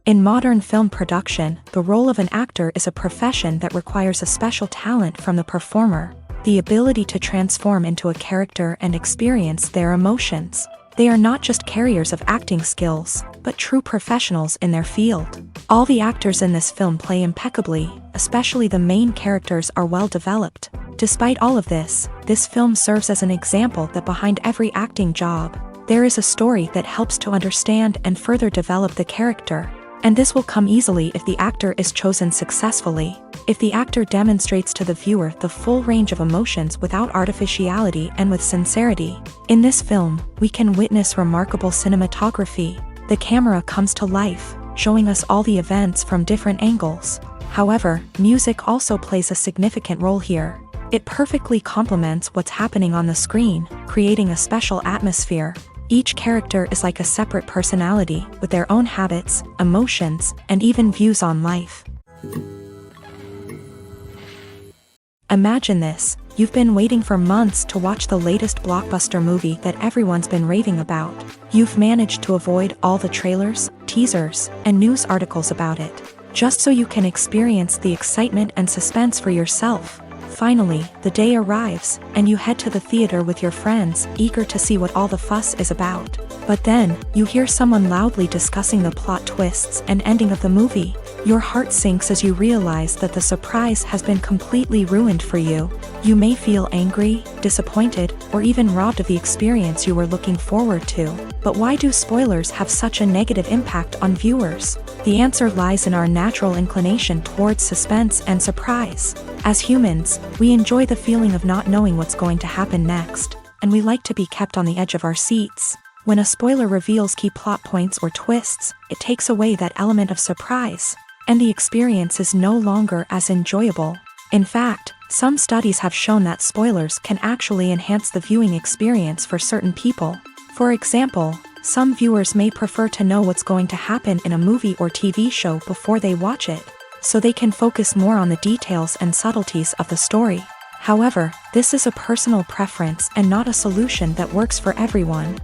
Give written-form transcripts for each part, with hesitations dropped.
In modern film production, the role of an actor is a profession that requires a special talent from the performer, the ability to transform into a character and experience their emotions. They are not just carriers of acting skills, but true professionals in their field. All the actors in this film play impeccably, especially the main characters are well developed. Despite all of this film serves as an example that behind every acting job, there is a story that helps to understand and further develop the character. And this will come easily if the actor is chosen successfully. If the actor demonstrates to the viewer the full range of emotions without artificiality and with sincerity. In this film, we can witness remarkable cinematography. The camera comes to life, showing us all the events from different angles. However, music also plays a significant role here. It perfectly complements what's happening on the screen, creating a special atmosphere. Each character is like a separate personality, with their own habits, emotions, and even views on life. Imagine this, you've been waiting for months to watch the latest blockbuster movie that everyone's been raving about. You've managed to avoid all the trailers, teasers, and news articles about it, just so you can experience the excitement and suspense for yourself. Finally, the day arrives, and you head to the theater with your friends, eager to see what all the fuss is about. But then, you hear someone loudly discussing the plot twists and ending of the movie. Your heart sinks as you realize that the surprise has been completely ruined for you. You may feel angry, disappointed, or even robbed of the experience you were looking forward to. But why do spoilers have such a negative impact on viewers? The answer lies in our natural inclination towards suspense and surprise. As humans, we enjoy the feeling of not knowing what's going to happen next, and we like to be kept on the edge of our seats. When a spoiler reveals key plot points or twists, it takes away that element of surprise, and the experience is no longer as enjoyable. In fact, some studies have shown that spoilers can actually enhance the viewing experience for certain people. For example, some viewers may prefer to know what's going to happen in a movie or TV show before they watch it, so they can focus more on the details and subtleties of the story. However, this is a personal preference and not a solution that works for everyone.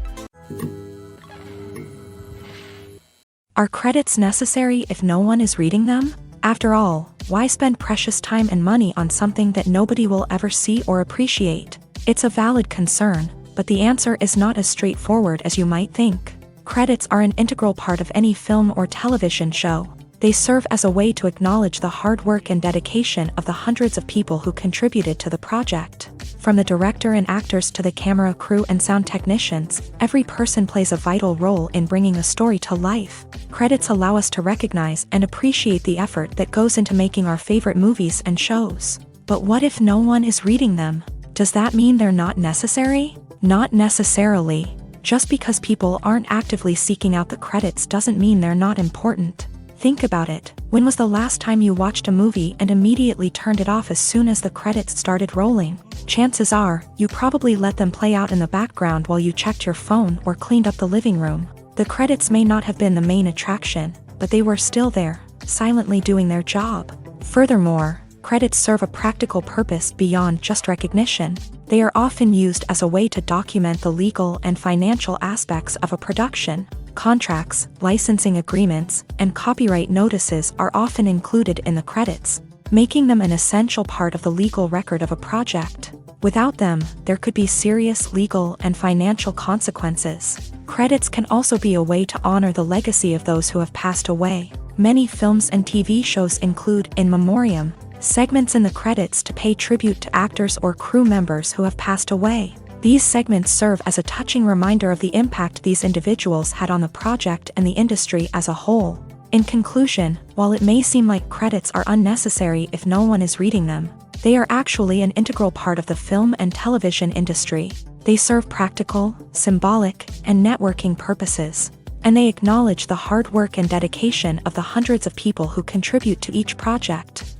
Are credits necessary if no one is reading them? After all, why spend precious time and money on something that nobody will ever see or appreciate? It's a valid concern, but the answer is not as straightforward as you might think. Credits are an integral part of any film or television show. They serve as a way to acknowledge the hard work and dedication of the hundreds of people who contributed to the project. From the director and actors to the camera crew and sound technicians, every person plays a vital role in bringing a story to life. Credits allow us to recognize and appreciate the effort that goes into making our favorite movies and shows. But what if no one is reading them? Does that mean they're not necessary? Not necessarily. Just because people aren't actively seeking out the credits doesn't mean they're not important. Think about it. When was the last time you watched a movie and immediately turned it off as soon as the credits started rolling? Chances are, you probably let them play out in the background while you checked your phone or cleaned up the living room. The credits may not have been the main attraction, but they were still there, silently doing their job. Furthermore, credits serve a practical purpose beyond just recognition. They are often used as a way to document the legal and financial aspects of a production. Contracts, licensing agreements, and copyright notices are often included in the credits, making them an essential part of the legal record of a project. Without them, there could be serious legal and financial consequences. Credits can also be a way to honor the legacy of those who have passed away. Many films and TV shows include in memoriam segments in the credits to pay tribute to actors or crew members who have passed away. These segments serve as a touching reminder of the impact these individuals had on the project and the industry as a whole. In conclusion, while it may seem like credits are unnecessary if no one is reading them, they are actually an integral part of the film and television industry. They serve practical, symbolic, and networking purposes, and they acknowledge the hard work and dedication of the hundreds of people who contribute to each project.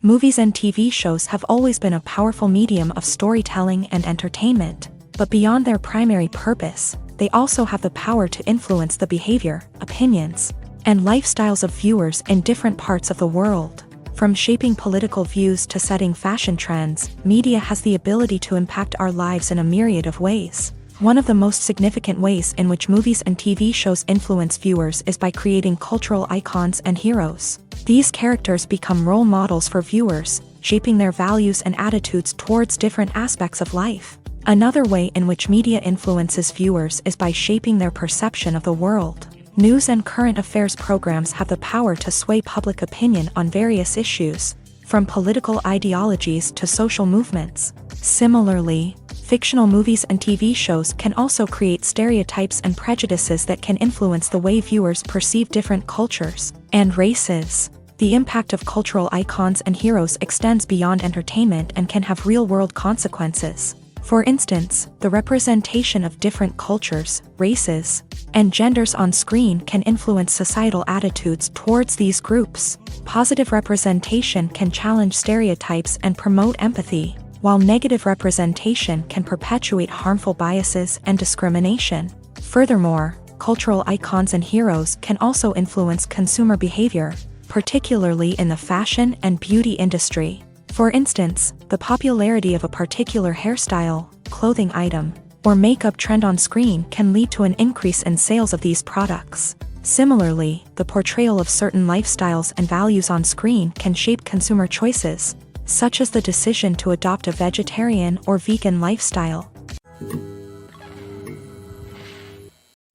Movies and TV shows have always been a powerful medium of storytelling and entertainment, but beyond their primary purpose, they also have the power to influence the behavior, opinions, and lifestyles of viewers in different parts of the world. From shaping political views to setting fashion trends, media has the ability to impact our lives in a myriad of ways. One of the most significant ways in which movies and TV shows influence viewers is by creating cultural icons and heroes. These characters become role models for viewers, shaping their values and attitudes towards different aspects of life. Another way in which media influences viewers is by shaping their perception of the world. News and current affairs programs have the power to sway public opinion on various issues, from political ideologies to social movements. Similarly, fictional movies and TV shows can also create stereotypes and prejudices that can influence the way viewers perceive different cultures and races. The impact of cultural icons and heroes extends beyond entertainment and can have real-world consequences. For instance, the representation of different cultures, races, and genders on screen can influence societal attitudes towards these groups. Positive representation can challenge stereotypes and promote empathy, while negative representation can perpetuate harmful biases and discrimination. Furthermore, cultural icons and heroes can also influence consumer behavior, particularly in the fashion and beauty industry. For instance, the popularity of a particular hairstyle, clothing item, or makeup trend on screen can lead to an increase in sales of these products. Similarly, the portrayal of certain lifestyles and values on screen can shape consumer choices, such as the decision to adopt a vegetarian or vegan lifestyle.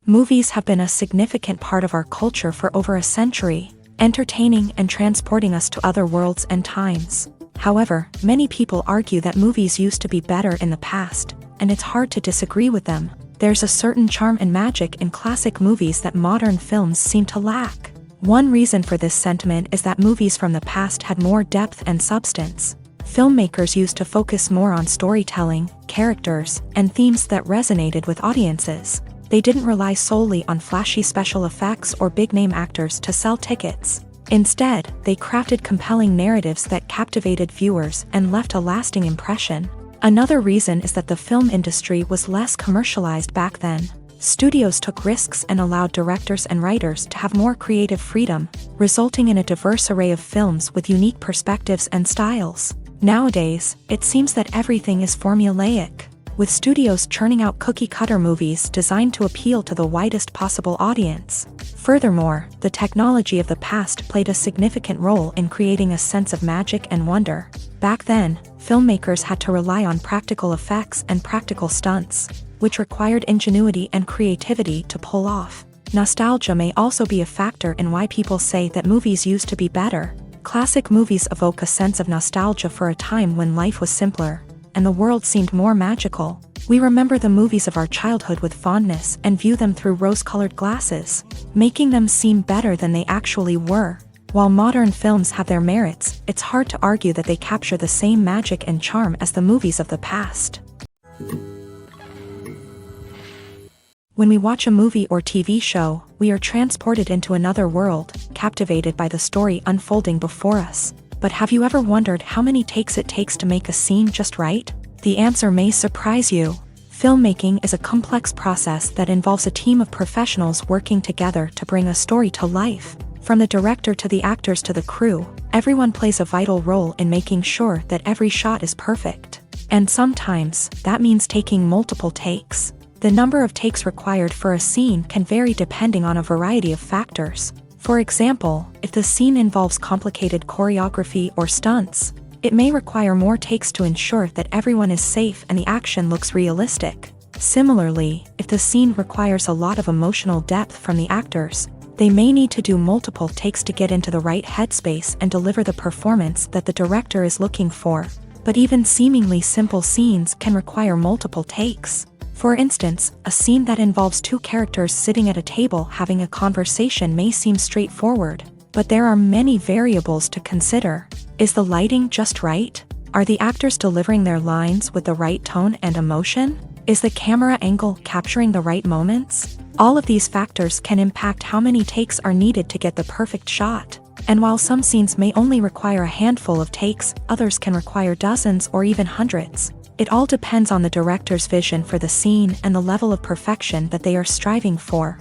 Movies have been a significant part of our culture for over a century, entertaining and transporting us to other worlds and times. However, many people argue that movies used to be better in the past, and it's hard to disagree with them. There's a certain charm and magic in classic movies that modern films seem to lack. One reason for this sentiment is that movies from the past had more depth and substance. Filmmakers used to focus more on storytelling, characters, and themes that resonated with audiences. They didn't rely solely on flashy special effects or big-name actors to sell tickets. Instead, they crafted compelling narratives that captivated viewers and left a lasting impression. Another reason is that the film industry was less commercialized back then. Studios took risks and allowed directors and writers to have more creative freedom, resulting in a diverse array of films with unique perspectives and styles. Nowadays, it seems that everything is formulaic, with studios churning out cookie-cutter movies designed to appeal to the widest possible audience. Furthermore, the technology of the past played a significant role in creating a sense of magic and wonder. Back then, filmmakers had to rely on practical effects and practical stunts, which required ingenuity and creativity to pull off. Nostalgia may also be a factor in why people say that movies used to be better. Classic movies evoke a sense of nostalgia for a time when life was simpler, and the world seemed more magical. We remember the movies of our childhood with fondness and view them through rose-colored glasses, making them seem better than they actually were. While modern films have their merits, it's hard to argue that they capture the same magic and charm as the movies of the past. When we watch a movie or TV show, we are transported into another world, captivated by the story unfolding before us. But have you ever wondered how many takes it takes to make a scene just right? The answer may surprise you. Filmmaking is a complex process that involves a team of professionals working together to bring a story to life. From the director to the actors to the crew, everyone plays a vital role in making sure that every shot is perfect. And sometimes, that means taking multiple takes. The number of takes required for a scene can vary depending on a variety of factors. For example, if the scene involves complicated choreography or stunts, it may require more takes to ensure that everyone is safe and the action looks realistic. Similarly, if the scene requires a lot of emotional depth from the actors, they may need to do multiple takes to get into the right headspace and deliver the performance that the director is looking for. But even seemingly simple scenes can require multiple takes. For instance, a scene that involves two characters sitting at a table having a conversation may seem straightforward, but there are many variables to consider. Is the lighting just right? Are the actors delivering their lines with the right tone and emotion? Is the camera angle capturing the right moments? All of these factors can impact how many takes are needed to get the perfect shot. And while some scenes may only require a handful of takes, others can require dozens or even hundreds. It all depends on the director's vision for the scene and the level of perfection that they are striving for.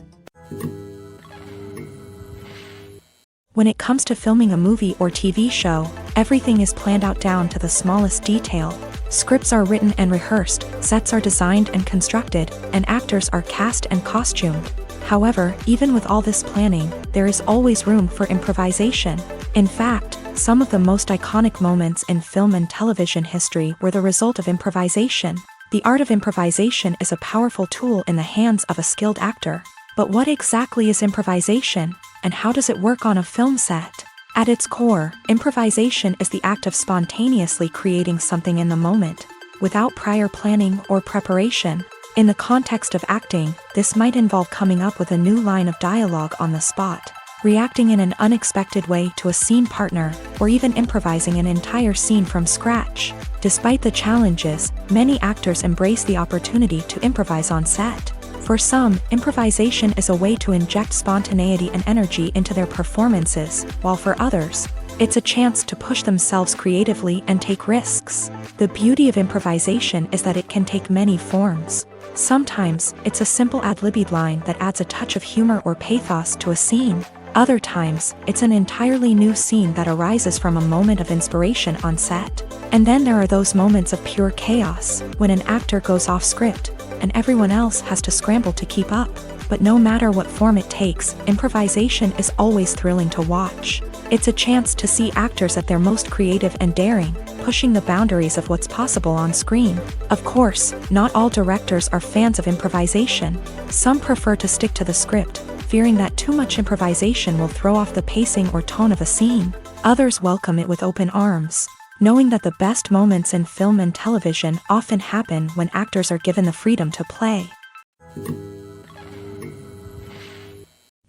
When it comes to filming a movie or TV show, everything is planned out down to the smallest detail. Scripts are written and rehearsed, sets are designed and constructed, and actors are cast and costumed. However, even with all this planning, there is always room for improvisation. In fact, some of the most iconic moments in film and television history were the result of improvisation. The art of improvisation is a powerful tool in the hands of a skilled actor. But what exactly is improvisation, and how does it work on a film set? At its core, improvisation is the act of spontaneously creating something in the moment, without prior planning or preparation. In the context of acting, this might involve coming up with a new line of dialogue on the spot, reacting in an unexpected way to a scene partner, or even improvising an entire scene from scratch. Despite the challenges, many actors embrace the opportunity to improvise on set. For some, improvisation is a way to inject spontaneity and energy into their performances, while for others, it's a chance to push themselves creatively and take risks. The beauty of improvisation is that it can take many forms. Sometimes, it's a simple ad-libbed line that adds a touch of humor or pathos to a scene. Other times, it's an entirely new scene that arises from a moment of inspiration on set. And then there are those moments of pure chaos, when an actor goes off script, and everyone else has to scramble to keep up. But no matter what form it takes, improvisation is always thrilling to watch. It's a chance to see actors at their most creative and daring, pushing the boundaries of what's possible on screen. Of course, not all directors are fans of improvisation. Some prefer to stick to the script, fearing that too much improvisation will throw off the pacing or tone of a scene. Others welcome it with open arms, knowing that the best moments in film and television often happen when actors are given the freedom to play.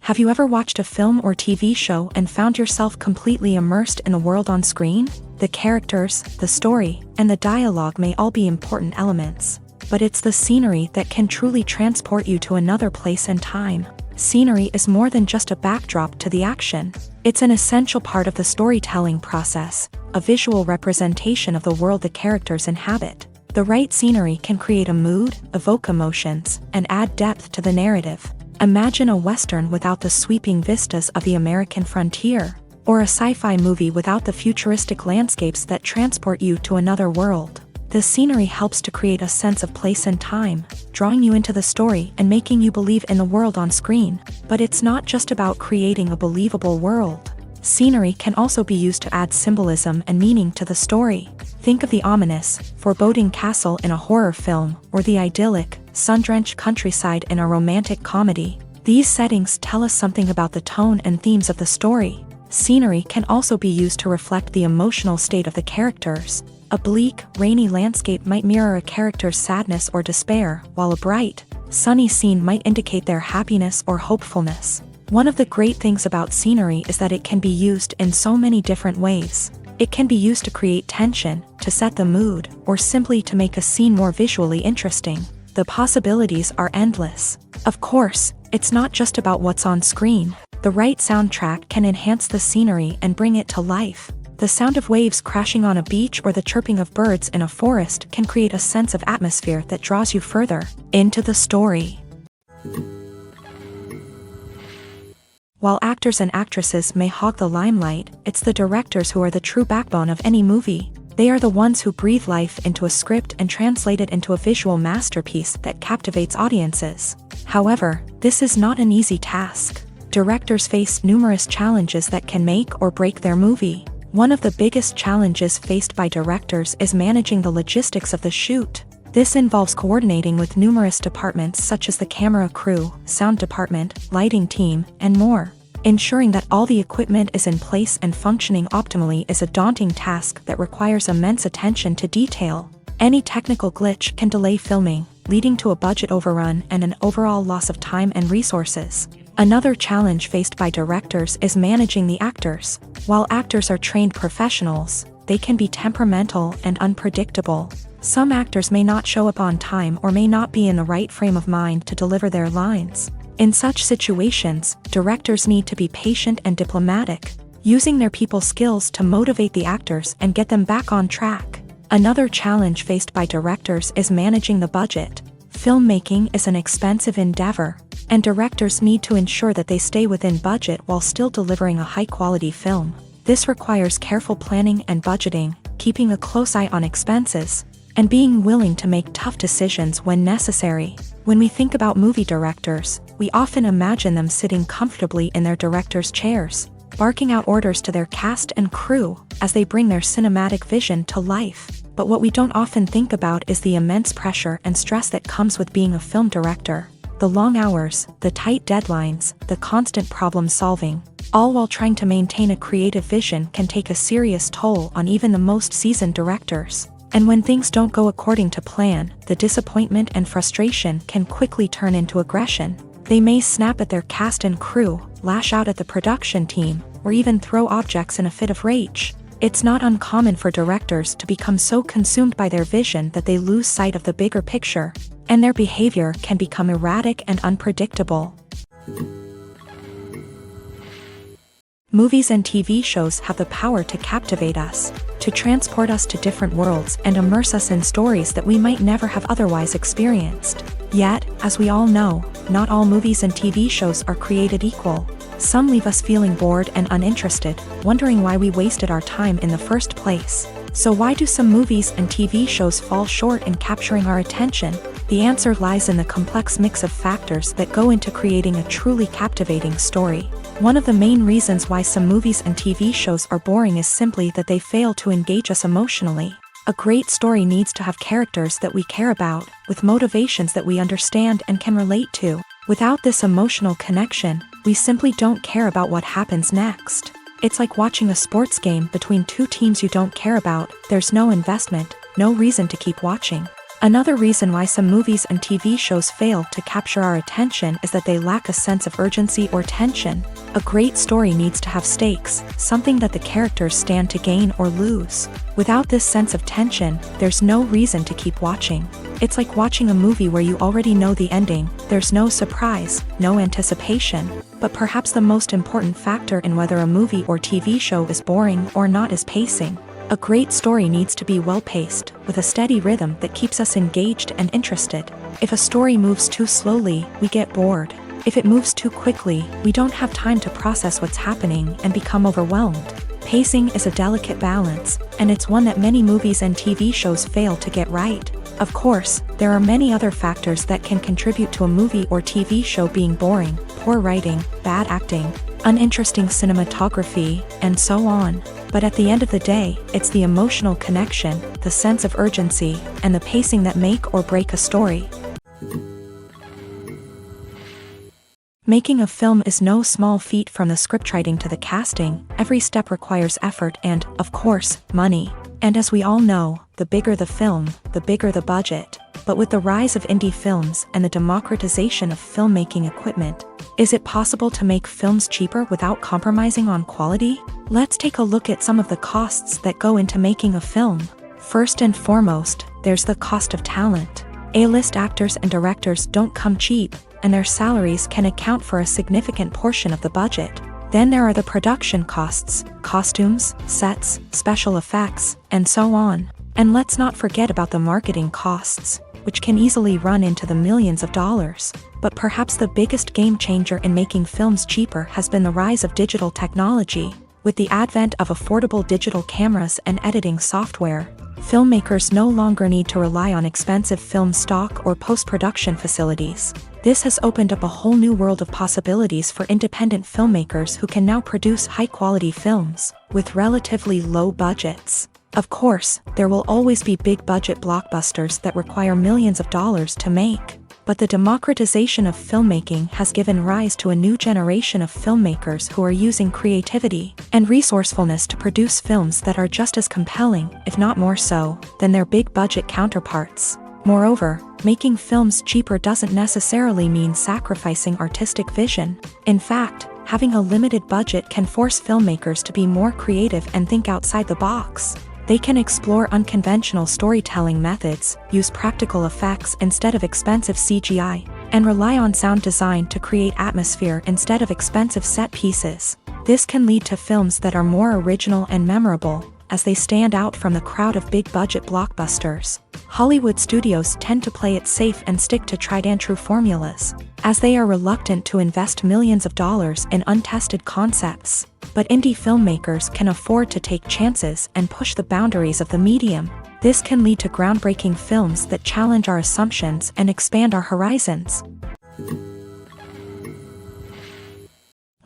Have you ever watched a film or TV show and found yourself completely immersed in the world on screen? The characters, the story, and the dialogue may all be important elements, but it's the scenery that can truly transport you to another place and time. Scenery is more than just a backdrop to the action. It's an essential part of the storytelling process, a visual representation of the world the characters inhabit. The right scenery can create a mood, evoke emotions, and add depth to the narrative. Imagine a Western without the sweeping vistas of the American frontier, or a sci-fi movie without the futuristic landscapes that transport you to another world. The scenery helps to create a sense of place and time, drawing you into the story and making you believe in the world on screen. But it's not just about creating a believable world. Scenery can also be used to add symbolism and meaning to the story. Think of the ominous, foreboding castle in a horror film, or the idyllic, sun-drenched countryside in a romantic comedy. These settings tell us something about the tone and themes of the story. Scenery can also be used to reflect the emotional state of the characters. A bleak, rainy landscape might mirror a character's sadness or despair, while a bright, sunny scene might indicate their happiness or hopefulness. One of the great things about scenery is that it can be used in so many different ways. It can be used to create tension, to set the mood, or simply to make a scene more visually interesting. The possibilities are endless. Of course, it's not just about what's on screen. The right soundtrack can enhance the scenery and bring it to life. The sound of waves crashing on a beach or the chirping of birds in a forest can create a sense of atmosphere that draws you further into the story. While actors and actresses may hog the limelight, it's the directors who are the true backbone of any movie. They are the ones who breathe life into a script and translate it into a visual masterpiece that captivates audiences. However, this is not an easy task. Directors face numerous challenges that can make or break their movie. One of the biggest challenges faced by directors is managing the logistics of the shoot. This involves coordinating with numerous departments such as the camera crew, sound department, lighting team, and more. Ensuring that all the equipment is in place and functioning optimally is a daunting task that requires immense attention to detail. Any technical glitch can delay filming, leading to a budget overrun and an overall loss of time and resources. Another challenge faced by directors is managing the actors. While actors are trained professionals, they can be temperamental and unpredictable. Some actors may not show up on time or may not be in the right frame of mind to deliver their lines. In such situations, directors need to be patient and diplomatic, using their people skills to motivate the actors and get them back on track. Another challenge faced by directors is managing the budget. Filmmaking is an expensive endeavor, and directors need to ensure that they stay within budget while still delivering a high-quality film. This requires careful planning and budgeting, keeping a close eye on expenses, and being willing to make tough decisions when necessary. When we think about movie directors, we often imagine them sitting comfortably in their director's chairs, barking out orders to their cast and crew as they bring their cinematic vision to life. But what we don't often think about is the immense pressure and stress that comes with being a film director. The long hours, the tight deadlines, the constant problem solving, all while trying to maintain a creative vision can take a serious toll on even the most seasoned directors. And when things don't go according to plan, the disappointment and frustration can quickly turn into aggression. They may snap at their cast and crew, lash out at the production team, or even throw objects in a fit of rage. It's not uncommon for directors to become so consumed by their vision that they lose sight of the bigger picture, and their behavior can become erratic and unpredictable. Movies and TV shows have the power to captivate us, to transport us to different worlds and immerse us in stories that we might never have otherwise experienced. Yet, as we all know, not all movies and TV shows are created equal. Some leave us feeling bored and uninterested, wondering why we wasted our time in the first place. So why do some movies and TV shows fall short in capturing our attention? The answer lies in the complex mix of factors that go into creating a truly captivating story. One of the main reasons why some movies and TV shows are boring is simply that they fail to engage us emotionally. A great story needs to have characters that we care about, with motivations that we understand and can relate to. Without this emotional connection, we simply don't care about what happens next. It's like watching a sports game between two teams you don't care about. There's no investment, no reason to keep watching. Another reason why some movies and TV shows fail to capture our attention is that they lack a sense of urgency or tension. A great story needs to have stakes, something that the characters stand to gain or lose. Without this sense of tension, there's no reason to keep watching. It's like watching a movie where you already know the ending. There's no surprise, no anticipation. But perhaps the most important factor in whether a movie or TV show is boring or not is pacing. A great story needs to be well-paced, with a steady rhythm that keeps us engaged and interested. If a story moves too slowly, we get bored. If it moves too quickly, we don't have time to process what's happening and become overwhelmed. Pacing is a delicate balance, and it's one that many movies and TV shows fail to get right. Of course, there are many other factors that can contribute to a movie or TV show being boring: poor writing, bad acting, uninteresting cinematography, and so on. But at the end of the day, it's the emotional connection, the sense of urgency, and the pacing that make or break a story. Making a film is no small feat. From the scriptwriting to the casting, every step requires effort and, of course, money. And as we all know, the bigger the film, the bigger the budget. But with the rise of indie films and the democratization of filmmaking equipment, is it possible to make films cheaper without compromising on quality? Let's take a look at some of the costs that go into making a film. First and foremost, there's the cost of talent. A-list actors and directors don't come cheap, and their salaries can account for a significant portion of the budget. Then there are the production costs, costumes, sets, special effects, and so on. And let's not forget about the marketing costs, which can easily run into the millions of dollars. But perhaps the biggest game changer in making films cheaper has been the rise of digital technology. With the advent of affordable digital cameras and editing software, filmmakers no longer need to rely on expensive film stock or post-production facilities. This has opened up a whole new world of possibilities for independent filmmakers who can now produce high-quality films with relatively low budgets. Of course, there will always be big-budget blockbusters that require millions of dollars to make. But the democratization of filmmaking has given rise to a new generation of filmmakers who are using creativity and resourcefulness to produce films that are just as compelling, if not more so, than their big-budget counterparts. Moreover, making films cheaper doesn't necessarily mean sacrificing artistic vision. In fact, having a limited budget can force filmmakers to be more creative and think outside the box. They can explore unconventional storytelling methods, use practical effects instead of expensive CGI, and rely on sound design to create atmosphere instead of expensive set pieces. This can lead to films that are more original and memorable, as they stand out from the crowd of big-budget blockbusters. Hollywood studios tend to play it safe and stick to tried-and-true formulas, as they are reluctant to invest millions of dollars in untested concepts. But indie filmmakers can afford to take chances and push the boundaries of the medium. This can lead to groundbreaking films that challenge our assumptions and expand our horizons.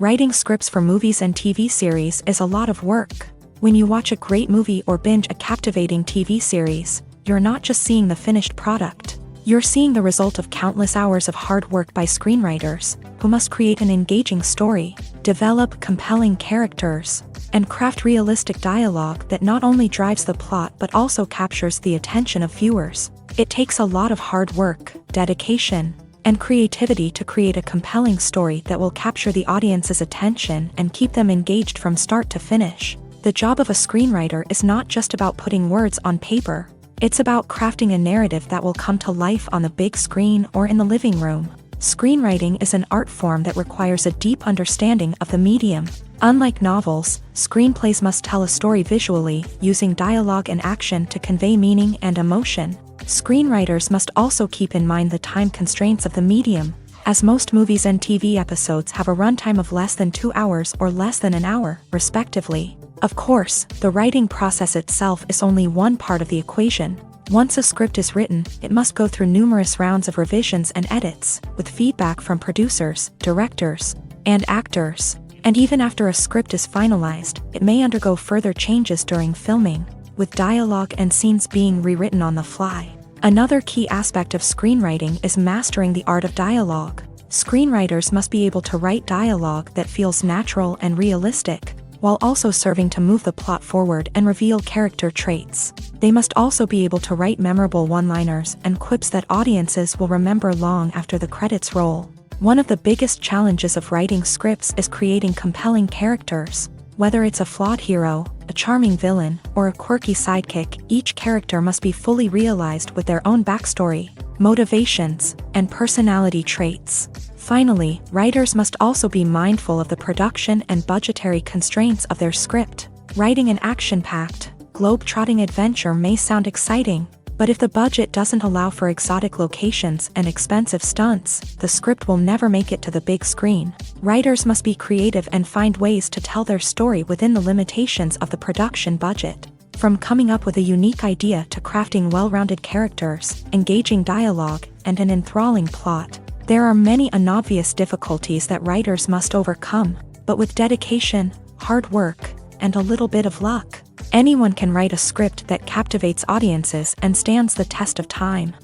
Writing scripts for movies and TV series is a lot of work. When you watch a great movie or binge a captivating TV series, you're not just seeing the finished product. You're seeing the result of countless hours of hard work by screenwriters, who must create an engaging story, develop compelling characters, and craft realistic dialogue that not only drives the plot but also captures the attention of viewers. It takes a lot of hard work, dedication, and creativity to create a compelling story that will capture the audience's attention and keep them engaged from start to finish. The job of a screenwriter is not just about putting words on paper. It's about crafting a narrative that will come to life on the big screen or in the living room. Screenwriting is an art form that requires a deep understanding of the medium. Unlike novels, screenplays must tell a story visually, using dialogue and action to convey meaning and emotion. Screenwriters must also keep in mind the time constraints of the medium, as most movies and TV episodes have a runtime of less than 2 hours or less than an hour, respectively. Of course, the writing process itself is only one part of the equation. Once a script is written, it must go through numerous rounds of revisions and edits, with feedback from producers, directors, and actors. And even after a script is finalized, it may undergo further changes during filming, with dialogue and scenes being rewritten on the fly. Another key aspect of screenwriting is mastering the art of dialogue. Screenwriters must be able to write dialogue that feels natural and realistic, while also serving to move the plot forward and reveal character traits. They must also be able to write memorable one-liners and quips that audiences will remember long after the credits roll. One of the biggest challenges of writing scripts is creating compelling characters. Whether it's a flawed hero, a charming villain, or a quirky sidekick, each character must be fully realized with their own backstory, motivations, and personality traits. Finally, writers must also be mindful of the production and budgetary constraints of their script. Writing an action-packed, globe-trotting adventure may sound exciting, but if the budget doesn't allow for exotic locations and expensive stunts, the script will never make it to the big screen. Writers must be creative and find ways to tell their story within the limitations of the production budget. From coming up with a unique idea to crafting well-rounded characters, engaging dialogue, and an enthralling plot, there are many unobvious difficulties that writers must overcome, but with dedication, hard work, and a little bit of luck, anyone can write a script that captivates audiences and stands the test of time.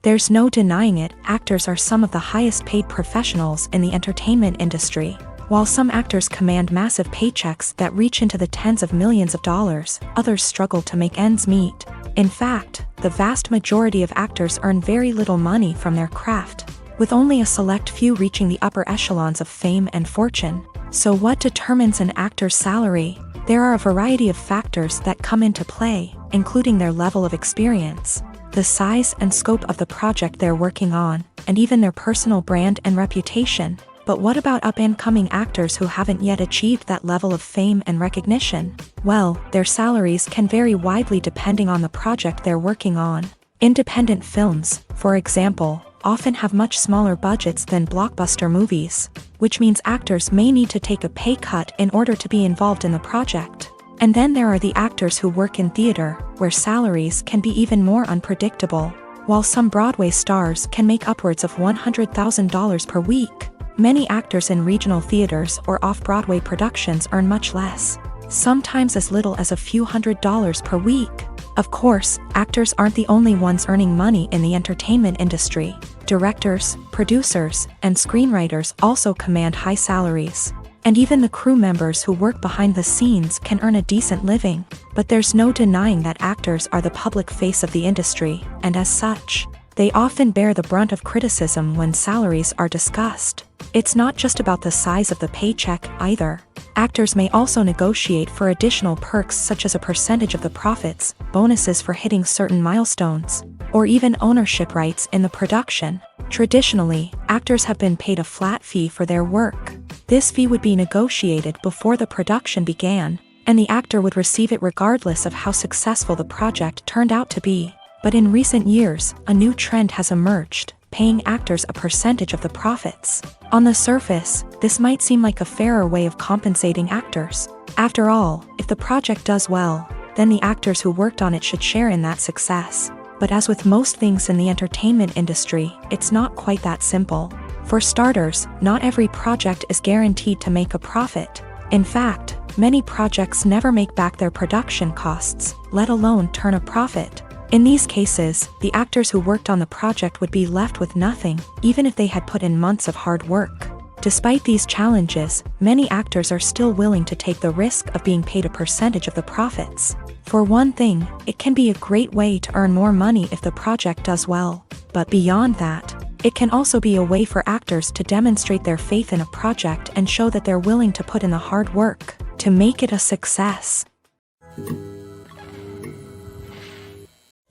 There's no denying it, actors are some of the highest paid professionals in the entertainment industry. While some actors command massive paychecks that reach into the tens of millions of dollars, others struggle to make ends meet. In fact, the vast majority of actors earn very little money from their craft, with only a select few reaching the upper echelons of fame and fortune. So what determines an actor's salary? There are a variety of factors that come into play, including their level of experience, the size and scope of the project they're working on, and even their personal brand and reputation. But what about up-and-coming actors who haven't yet achieved that level of fame and recognition? Well, their salaries can vary widely depending on the project they're working on. Independent films, for example, often have much smaller budgets than blockbuster movies, which means actors may need to take a pay cut in order to be involved in the project. And then there are the actors who work in theater, where salaries can be even more unpredictable. While some Broadway stars can make upwards of $100,000 per week, many actors in regional theaters or off-Broadway productions earn much less, sometimes as little as a few $100s per week. Of course, actors aren't the only ones earning money in the entertainment industry. Directors, producers, and screenwriters also command high salaries. And even the crew members who work behind the scenes can earn a decent living. But there's no denying that actors are the public face of the industry, and as such, they often bear the brunt of criticism when salaries are discussed. It's not just about the size of the paycheck, either. Actors may also negotiate for additional perks such as a percentage of the profits, bonuses for hitting certain milestones, or even ownership rights in the production. Traditionally, actors have been paid a flat fee for their work. This fee would be negotiated before the production began, and the actor would receive it regardless of how successful the project turned out to be. But in recent years, a new trend has emerged, paying actors a percentage of the profits. On the surface, this might seem like a fairer way of compensating actors, After all, if the project does well, then the actors who worked on it should share in that success. But as with most things in the entertainment industry, it's not quite that simple. For starters, not every project is guaranteed to make a profit. In fact, many projects never make back their production costs, let alone turn a profit. In these cases, the actors who worked on the project would be left with nothing, even if they had put in months of hard work. Despite these challenges, many actors are still willing to take the risk of being paid a percentage of the profits. For one thing, it can be a great way to earn more money if the project does well. But beyond that, it can also be a way for actors to demonstrate their faith in a project and show that they're willing to put in the hard work to make it a success.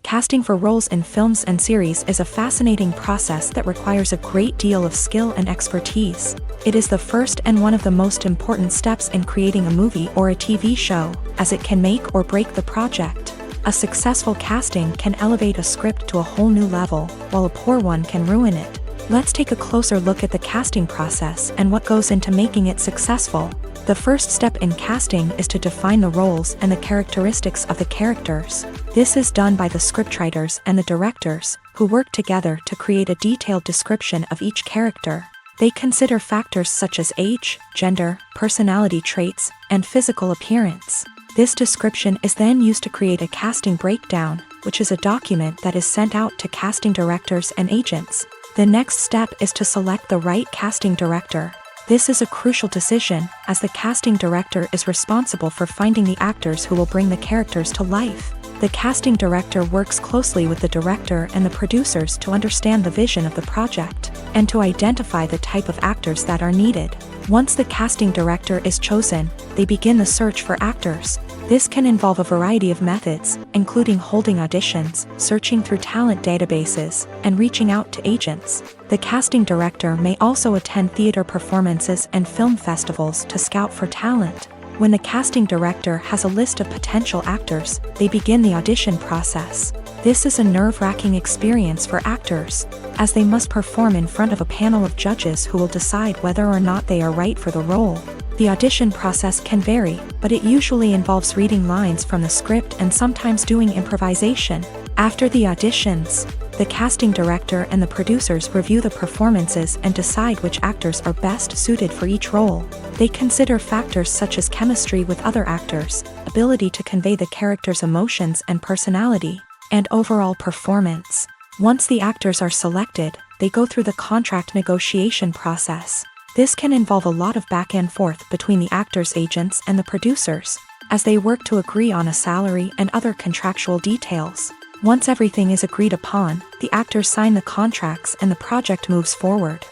Casting for roles in films and series is a fascinating process that requires a great deal of skill and expertise. It is the first and one of the most important steps in creating a movie or a TV show, as it can make or break the project. A successful casting can elevate a script to a whole new level, while a poor one can ruin it. Let's take a closer look at the casting process and what goes into making it successful. The first step in casting is to define the roles and the characteristics of the characters. This is done by the scriptwriters and the directors, who work together to create a detailed description of each character. They consider factors such as age, gender, personality traits, and physical appearance. This description is then used to create a casting breakdown, which is a document that is sent out to casting directors and agents. The next step is to select the right casting director. This is a crucial decision, as the casting director is responsible for finding the actors who will bring the characters to life. The casting director works closely with the director and the producers to understand the vision of the project, and to identify the type of actors that are needed. Once the casting director is chosen, they begin the search for actors. This can involve a variety of methods, including holding auditions, searching through talent databases, and reaching out to agents. The casting director may also attend theater performances and film festivals to scout for talent. When the casting director has a list of potential actors, they begin the audition process. This is a nerve-wracking experience for actors, as they must perform in front of a panel of judges who will decide whether or not they are right for the role. The audition process can vary, but it usually involves reading lines from the script and sometimes doing improvisation. After the auditions, the casting director and the producers review the performances and decide which actors are best suited for each role. They consider factors such as chemistry with other actors, ability to convey the character's emotions and personality, and overall performance. Once the actors are selected, they go through the contract negotiation process. This can involve a lot of back and forth between the actors' agents and the producers, as they work to agree on a salary and other contractual details. Once everything is agreed upon, the actors sign the contracts and the project moves forward.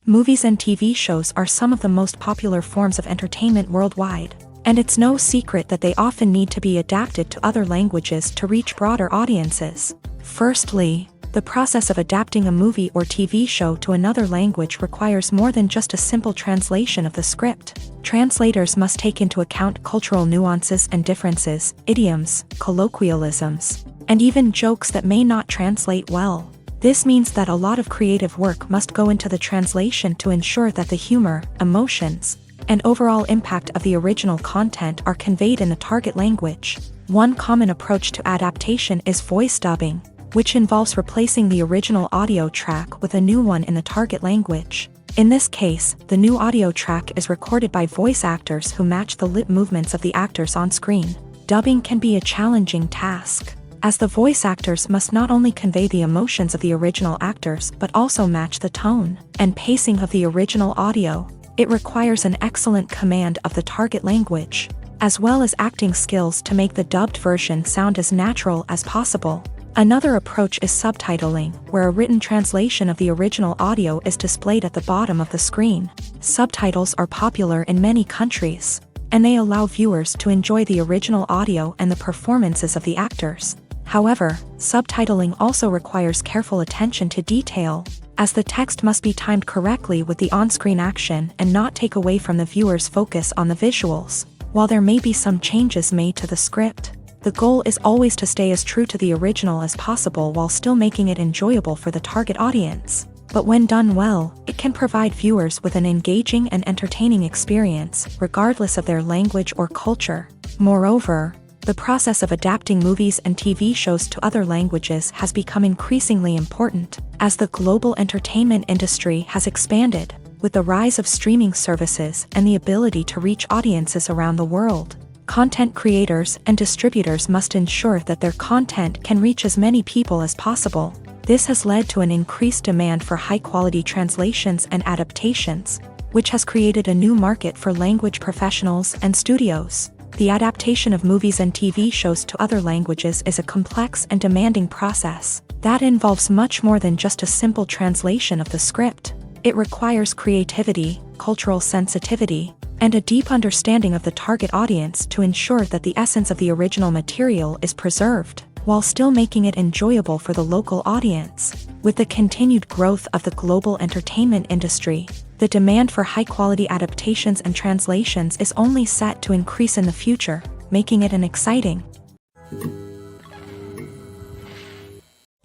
Movies and TV shows are some of the most popular forms of entertainment worldwide, and it's no secret that they often need to be adapted to other languages to reach broader audiences. Firstly, the process of adapting a movie or TV show to another language requires more than just a simple translation of the script. Translators must take into account cultural nuances and differences, idioms, colloquialisms, and even jokes that may not translate well. This means that a lot of creative work must go into the translation to ensure that the humor, emotions, and overall impact of the original content are conveyed in the target language. One common approach to adaptation is voice dubbing, which involves replacing the original audio track with a new one in the target language. In this case, the new audio track is recorded by voice actors who match the lip movements of the actors on screen. Dubbing can be a challenging task, as the voice actors must not only convey the emotions of the original actors but also match the tone and pacing of the original audio. It requires an excellent command of the target language, as well as acting skills to make the dubbed version sound as natural as possible. Another approach is subtitling, where a written translation of the original audio is displayed at the bottom of the screen. Subtitles are popular in many countries, and they allow viewers to enjoy the original audio and the performances of the actors. However, subtitling also requires careful attention to detail, as the text must be timed correctly with the on-screen action and not take away from the viewer's focus on the visuals. While there may be some changes made to the script, the goal is always to stay as true to the original as possible while still making it enjoyable for the target audience. But when done well, it can provide viewers with an engaging and entertaining experience, regardless of their language or culture. Moreover, the process of adapting movies and TV shows to other languages has become increasingly important, as the global entertainment industry has expanded, with the rise of streaming services and the ability to reach audiences around the world. Content creators and distributors must ensure that their content can reach as many people as possible. This has led to an increased demand for high-quality translations and adaptations, which has created a new market for language professionals and studios. The adaptation of movies and TV shows to other languages is a complex and demanding process that involves much more than just a simple translation of the script. It requires creativity, cultural sensitivity, and a deep understanding of the target audience to ensure that the essence of the original material is preserved, while still making it enjoyable for the local audience. With the continued growth of the global entertainment industry, the demand for high-quality adaptations and translations is only set to increase in the future, making it an exciting.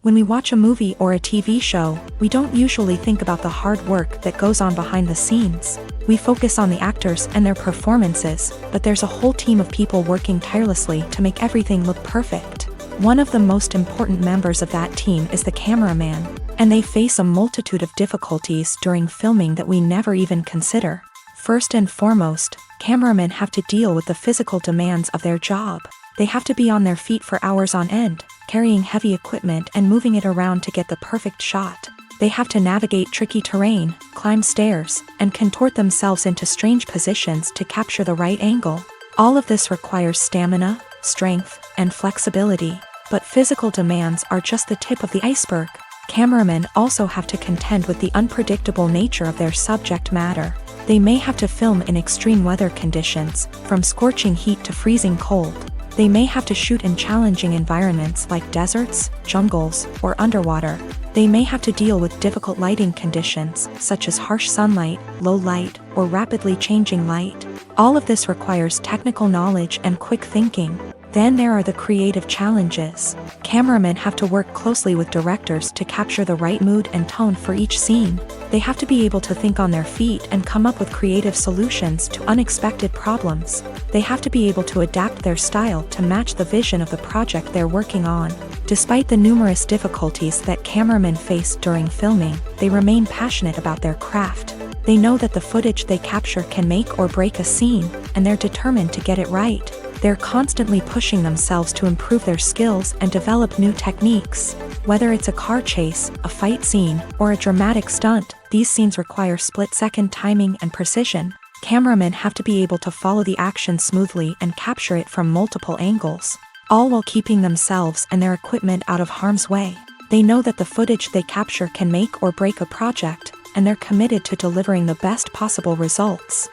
When we watch a movie or a TV show, we don't usually think about the hard work that goes on behind the scenes. We focus on the actors and their performances, but there's a whole team of people working tirelessly to make everything look perfect. One of the most important members of that team is the cameraman, and they face a multitude of difficulties during filming that we never even consider. First and foremost, cameramen have to deal with the physical demands of their job. They have to be on their feet for hours on end, carrying heavy equipment and moving it around to get the perfect shot. They have to navigate tricky terrain, climb stairs, and contort themselves into strange positions to capture the right angle. All of this requires stamina, strength, and flexibility. But physical demands are just the tip of the iceberg. Cameramen also have to contend with the unpredictable nature of their subject matter. They may have to film in extreme weather conditions, from scorching heat to freezing cold. They may have to shoot in challenging environments like deserts, jungles, or underwater. They may have to deal with difficult lighting conditions, such as harsh sunlight, low light, or rapidly changing light. All of this requires technical knowledge and quick thinking. Then there are the creative challenges. Cameramen have to work closely with directors to capture the right mood and tone for each scene. They have to be able to think on their feet and come up with creative solutions to unexpected problems. They have to be able to adapt their style to match the vision of the project they're working on. Despite the numerous difficulties that cameramen face during filming, they remain passionate about their craft. They know that the footage they capture can make or break a scene, and they're determined to get it right. They're constantly pushing themselves to improve their skills and develop new techniques. Whether it's a car chase, a fight scene, or a dramatic stunt, these scenes require split-second timing and precision. Cameramen have to be able to follow the action smoothly and capture it from multiple angles, all while keeping themselves and their equipment out of harm's way. They know that the footage they capture can make or break a project, and they're committed to delivering the best possible results.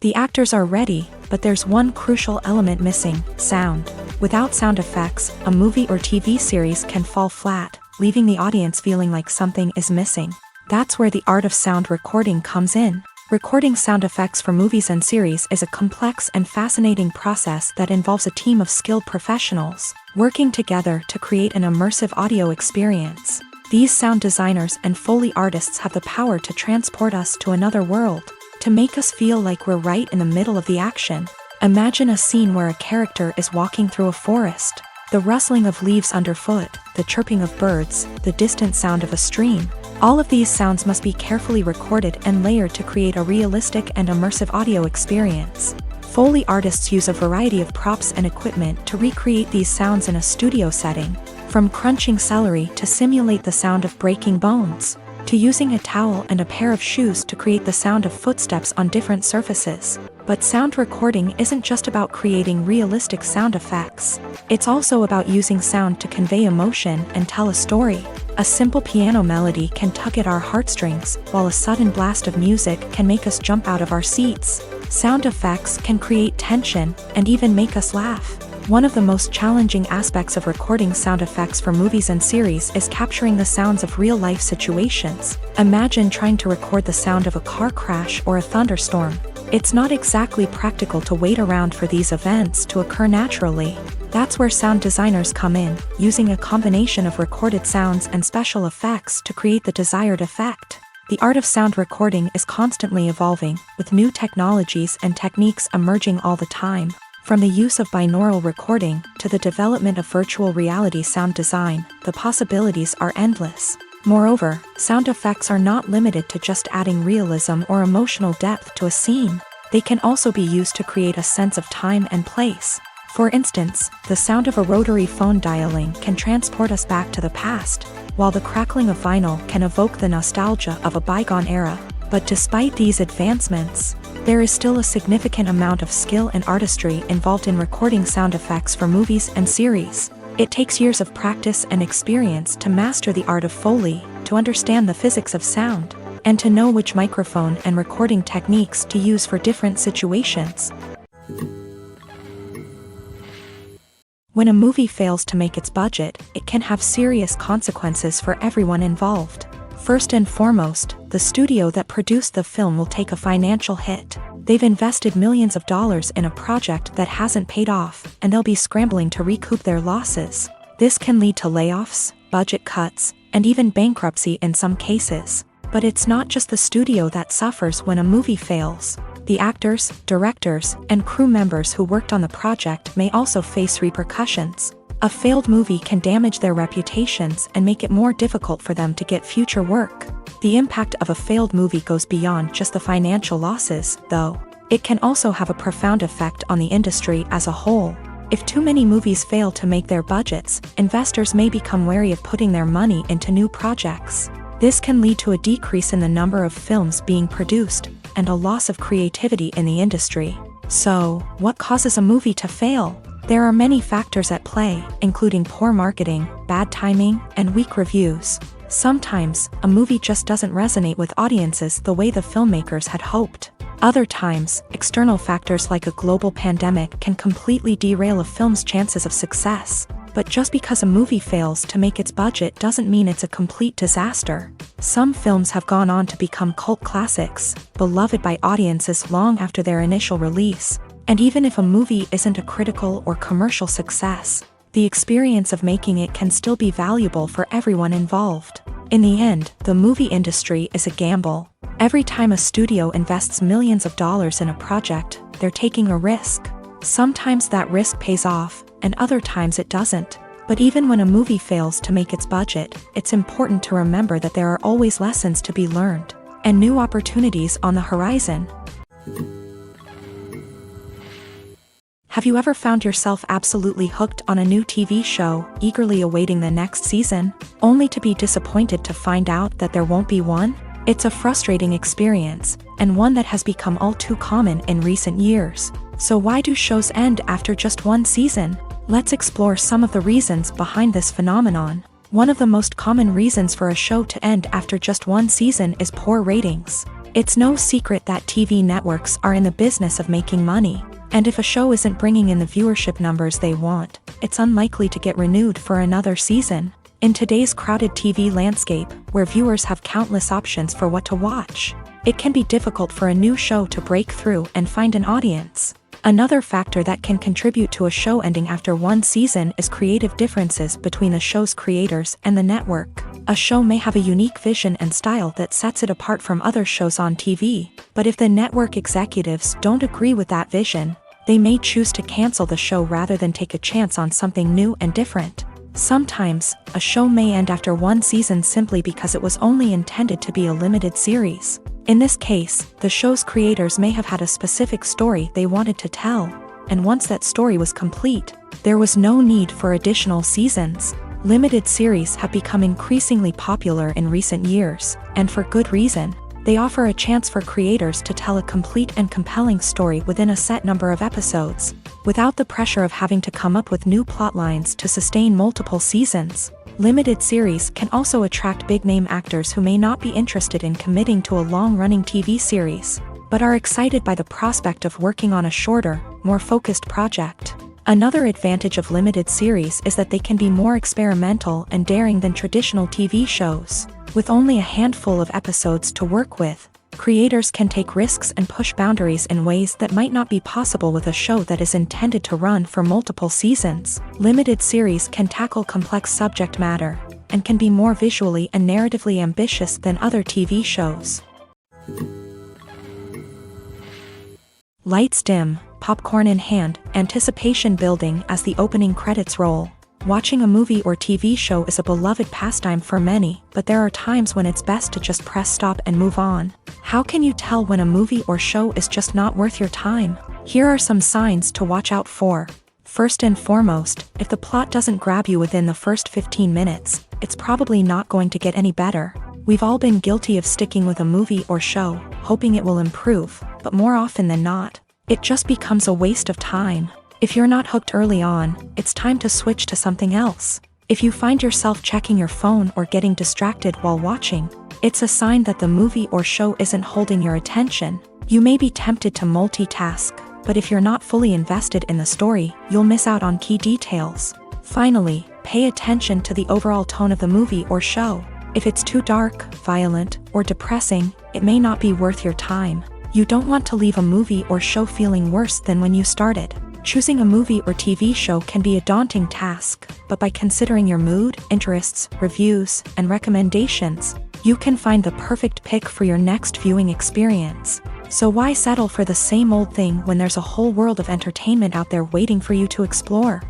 The actors are ready, but there's one crucial element missing: sound. Without sound effects, a movie or TV series can fall flat, leaving the audience feeling like something is missing. That's where the art of sound recording comes in. Recording sound effects for movies and series is a complex and fascinating process that involves a team of skilled professionals working together to create an immersive audio experience. These sound designers and Foley artists have the power to transport us to another world, to make us feel like we're right in the middle of the action. Imagine a scene where a character is walking through a forest. The rustling of leaves underfoot, the chirping of birds, the distant sound of a stream. All of these sounds must be carefully recorded and layered to create a realistic and immersive audio experience. Foley artists use a variety of props and equipment to recreate these sounds in a studio setting, from crunching celery to simulate the sound of breaking bones, to using a towel and a pair of shoes to create the sound of footsteps on different surfaces. But sound recording isn't just about creating realistic sound effects. It's also about using sound to convey emotion and tell a story. A simple piano melody can tug at our heartstrings, while a sudden blast of music can make us jump out of our seats. Sound effects can create tension and even make us laugh. One of the most challenging aspects of recording sound effects for movies and series is capturing the sounds of real-life situations. Imagine trying to record the sound of a car crash or a thunderstorm. It's not exactly practical to wait around for these events to occur naturally. That's where sound designers come in, using a combination of recorded sounds and special effects to create the desired effect. The art of sound recording is constantly evolving, with new technologies and techniques emerging all the time. From the use of binaural recording to the development of virtual reality sound design, the possibilities are endless. Moreover, sound effects are not limited to just adding realism or emotional depth to a scene. They can also be used to create a sense of time and place. For instance, the sound of a rotary phone dialing can transport us back to the past, while the crackling of vinyl can evoke the nostalgia of a bygone era. But despite these advancements, there is still a significant amount of skill and artistry involved in recording sound effects for movies and series. It takes years of practice and experience to master the art of Foley, to understand the physics of sound, and to know which microphone and recording techniques to use for different situations. When a movie fails to make its budget, it can have serious consequences for everyone involved. First and foremost, the studio that produced the film will take a financial hit. They've invested millions of dollars in a project that hasn't paid off, and they'll be scrambling to recoup their losses. This can lead to layoffs, budget cuts, and even bankruptcy in some cases. But it's not just the studio that suffers when a movie fails. The actors, directors, and crew members who worked on the project may also face repercussions. A failed movie can damage their reputations and make it more difficult for them to get future work. The impact of a failed movie goes beyond just the financial losses, though. It can also have a profound effect on the industry as a whole. If too many movies fail to make their budgets, investors may become wary of putting their money into new projects. This can lead to a decrease in the number of films being produced, and a loss of creativity in the industry. So, what causes a movie to fail? There are many factors at play, including poor marketing, bad timing, and weak reviews. Sometimes, a movie just doesn't resonate with audiences the way the filmmakers had hoped. Other times, external factors like a global pandemic can completely derail a film's chances of success. But just because a movie fails to make its budget doesn't mean it's a complete disaster. Some films have gone on to become cult classics, beloved by audiences long after their initial release. And even if a movie isn't a critical or commercial success, the experience of making it can still be valuable for everyone involved. In the end, the movie industry is a gamble. Every time a studio invests millions of dollars in a project, they're taking a risk. Sometimes that risk pays off, and other times it doesn't. But even when a movie fails to make its budget, it's important to remember that there are always lessons to be learned, and new opportunities on the horizon. Have you ever found yourself absolutely hooked on a new TV show, eagerly awaiting the next season, only to be disappointed to find out that there won't be one? It's a frustrating experience, and one that has become all too common in recent years. So why do shows end after just one season? Let's explore some of the reasons behind this phenomenon. One of the most common reasons for a show to end after just one season is poor ratings. It's no secret that TV networks are in the business of making money. And if a show isn't bringing in the viewership numbers they want, it's unlikely to get renewed for another season. In today's crowded TV landscape, where viewers have countless options for what to watch, it can be difficult for a new show to break through and find an audience. Another factor that can contribute to a show ending after one season is creative differences between the show's creators and the network. A show may have a unique vision and style that sets it apart from other shows on TV, but if the network executives don't agree with that vision, they may choose to cancel the show rather than take a chance on something new and different. Sometimes, a show may end after one season simply because it was only intended to be a limited series. In this case, the show's creators may have had a specific story they wanted to tell, and once that story was complete, there was no need for additional seasons. Limited series have become increasingly popular in recent years, and for good reason. They offer a chance for creators to tell a complete and compelling story within a set number of episodes, without the pressure of having to come up with new plotlines to sustain multiple seasons. Limited series can also attract big-name actors who may not be interested in committing to a long-running TV series, but are excited by the prospect of working on a shorter, more focused project. Another advantage of limited series is that they can be more experimental and daring than traditional TV shows. With only a handful of episodes to work with, Creators can take risks and push boundaries in ways that might not be possible with a show that is intended to run for multiple seasons. Limited series can tackle complex subject matter and can be more visually and narratively ambitious than other TV shows. Lights dim, popcorn in hand, anticipation building as the opening credits roll. Watching a movie or TV show is a beloved pastime for many, but there are times when it's best to just press stop and move on. How can you tell when a movie or show is just not worth your time? Here are some signs to watch out for. First and foremost, if the plot doesn't grab you within the first 15 minutes, it's probably not going to get any better. We've all been guilty of sticking with a movie or show, hoping it will improve, but more often than not, it just becomes a waste of time. If you're not hooked early on, it's time to switch to something else. If you find yourself checking your phone or getting distracted while watching, it's a sign that the movie or show isn't holding your attention. You may be tempted to multitask, but if you're not fully invested in the story, you'll miss out on key details. Finally, pay attention to the overall tone of the movie or show. If it's too dark, violent, or depressing, it may not be worth your time. You don't want to leave a movie or show feeling worse than when you started. Choosing a movie or TV show can be a daunting task, but by considering your mood, interests, reviews, and recommendations, you can find the perfect pick for your next viewing experience. So why settle for the same old thing when there's a whole world of entertainment out there waiting for you to explore?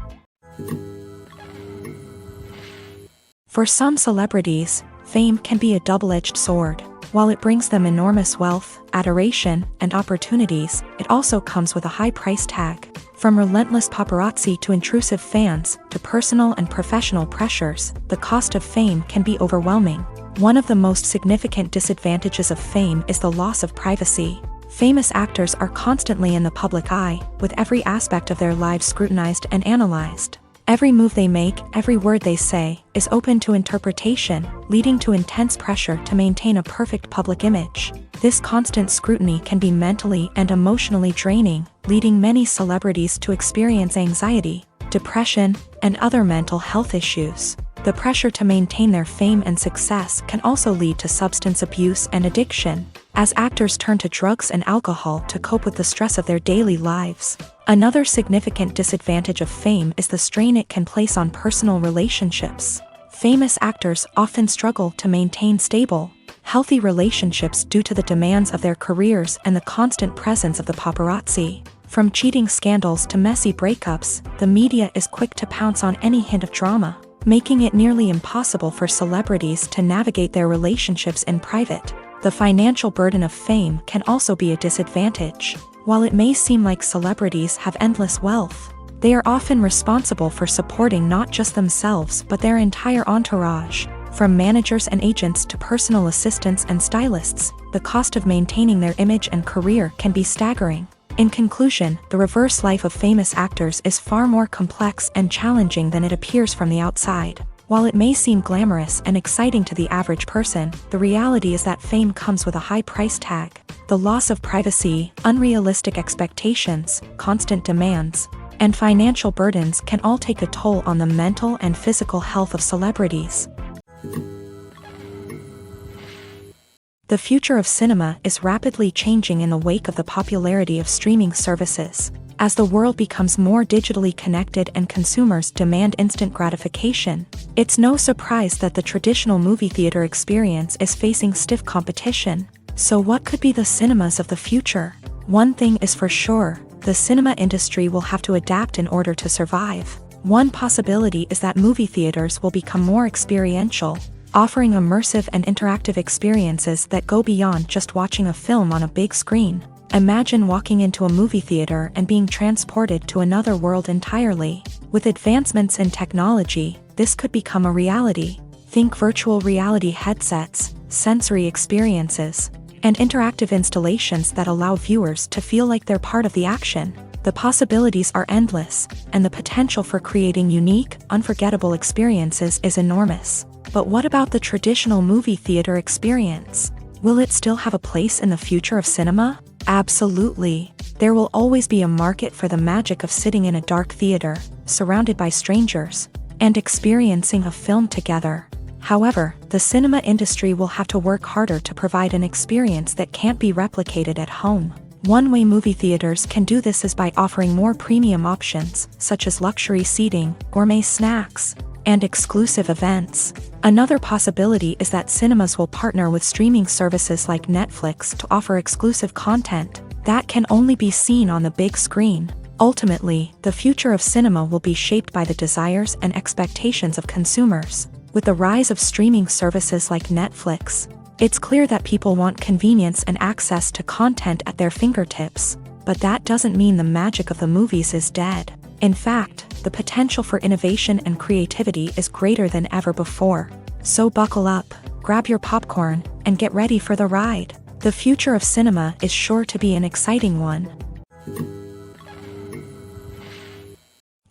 For some celebrities, fame can be a double-edged sword. While it brings them enormous wealth, adoration, and opportunities, it also comes with a high price tag. From relentless paparazzi to intrusive fans, to personal and professional pressures, the cost of fame can be overwhelming. One of the most significant disadvantages of fame is the loss of privacy. Famous actors are constantly in the public eye, with every aspect of their lives scrutinized and analyzed. Every move they make, every word they say, is open to interpretation, leading to intense pressure to maintain a perfect public image. This constant scrutiny can be mentally and emotionally draining, leading many celebrities to experience anxiety, depression, and other mental health issues. The pressure to maintain their fame and success can also lead to substance abuse and addiction, as actors turn to drugs and alcohol to cope with the stress of their daily lives. Another significant disadvantage of fame is the strain it can place on personal relationships. Famous actors often struggle to maintain stable, healthy relationships due to the demands of their careers and the constant presence of the paparazzi. From cheating scandals to messy breakups, the media is quick to pounce on any hint of drama, making it nearly impossible for celebrities to navigate their relationships in private. The financial burden of fame can also be a disadvantage. While it may seem like celebrities have endless wealth, they are often responsible for supporting not just themselves but their entire entourage. From managers and agents to personal assistants and stylists, the cost of maintaining their image and career can be staggering. In conclusion, the reverse life of famous actors is far more complex and challenging than it appears from the outside. While it may seem glamorous and exciting to the average person, the reality is that fame comes with a high price tag. The loss of privacy, unrealistic expectations, constant demands, and financial burdens can all take a toll on the mental and physical health of celebrities. The future of cinema is rapidly changing in the wake of the popularity of streaming services. As the world becomes more digitally connected and consumers demand instant gratification, it's no surprise that the traditional movie theater experience is facing stiff competition. So what could be the cinemas of the future? One thing is for sure, the cinema industry will have to adapt in order to survive. One possibility is that movie theaters will become more experiential, offering immersive and interactive experiences that go beyond just watching a film on a big screen. Imagine walking into a movie theater and being transported to another world entirely. With advancements in technology, this could become a reality. Think virtual reality headsets, sensory experiences, and interactive installations that allow viewers to feel like they're part of the action. The possibilities are endless, and the potential for creating unique, unforgettable experiences is enormous. But what about the traditional movie theater experience? Will it still have a place in the future of cinema? Absolutely. There will always be a market for the magic of sitting in a dark theater, surrounded by strangers, and experiencing a film together. However, the cinema industry will have to work harder to provide an experience that can't be replicated at home. One way movie theaters can do this is by offering more premium options, such as luxury seating, gourmet snacks, and exclusive events. Another possibility is that cinemas will partner with streaming services like Netflix to offer exclusive content that can only be seen on the big screen. Ultimately, the future of cinema will be shaped by the desires and expectations of consumers. With the rise of streaming services like Netflix, it's clear that people want convenience and access to content at their fingertips. But that doesn't mean the magic of the movies is dead. In fact, the potential for innovation and creativity is greater than ever before. So buckle up, grab your popcorn, and get ready for the ride. The future of cinema is sure to be an exciting one.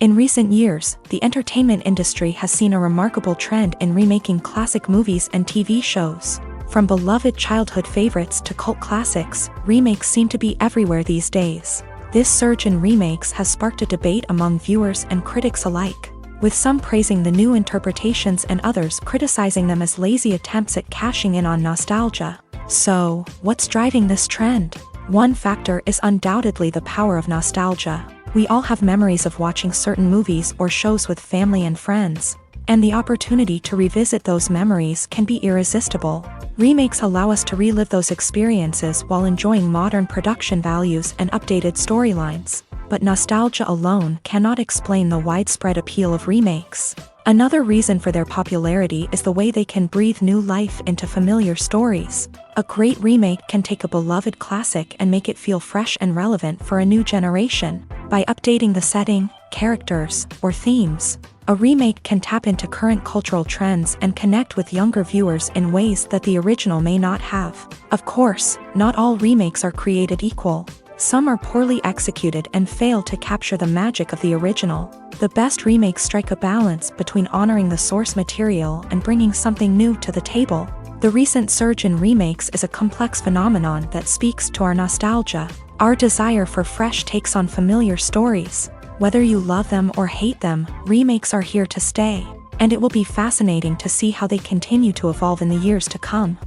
In recent years, the entertainment industry has seen a remarkable trend in remaking classic movies and TV shows. From beloved childhood favorites to cult classics, remakes seem to be everywhere these days. This surge in remakes has sparked a debate among viewers and critics alike, with some praising the new interpretations and others criticizing them as lazy attempts at cashing in on nostalgia. So, what's driving this trend? One factor is undoubtedly the power of nostalgia. We all have memories of watching certain movies or shows with family and friends, and the opportunity to revisit those memories can be irresistible. Remakes allow us to relive those experiences while enjoying modern production values and updated storylines. But nostalgia alone cannot explain the widespread appeal of remakes. Another reason for their popularity is the way they can breathe new life into familiar stories. A great remake can take a beloved classic and make it feel fresh and relevant for a new generation. By updating the setting, characters, or themes, a remake can tap into current cultural trends and connect with younger viewers in ways that the original may not have. Of course, not all remakes are created equal. Some are poorly executed and fail to capture the magic of the original. The best remakes strike a balance between honoring the source material and bringing something new to the table. The recent surge in remakes is a complex phenomenon that speaks to our nostalgia, our desire for fresh takes on familiar stories. Whether you love them or hate them, remakes are here to stay, and it will be fascinating to see how they continue to evolve in the years to come.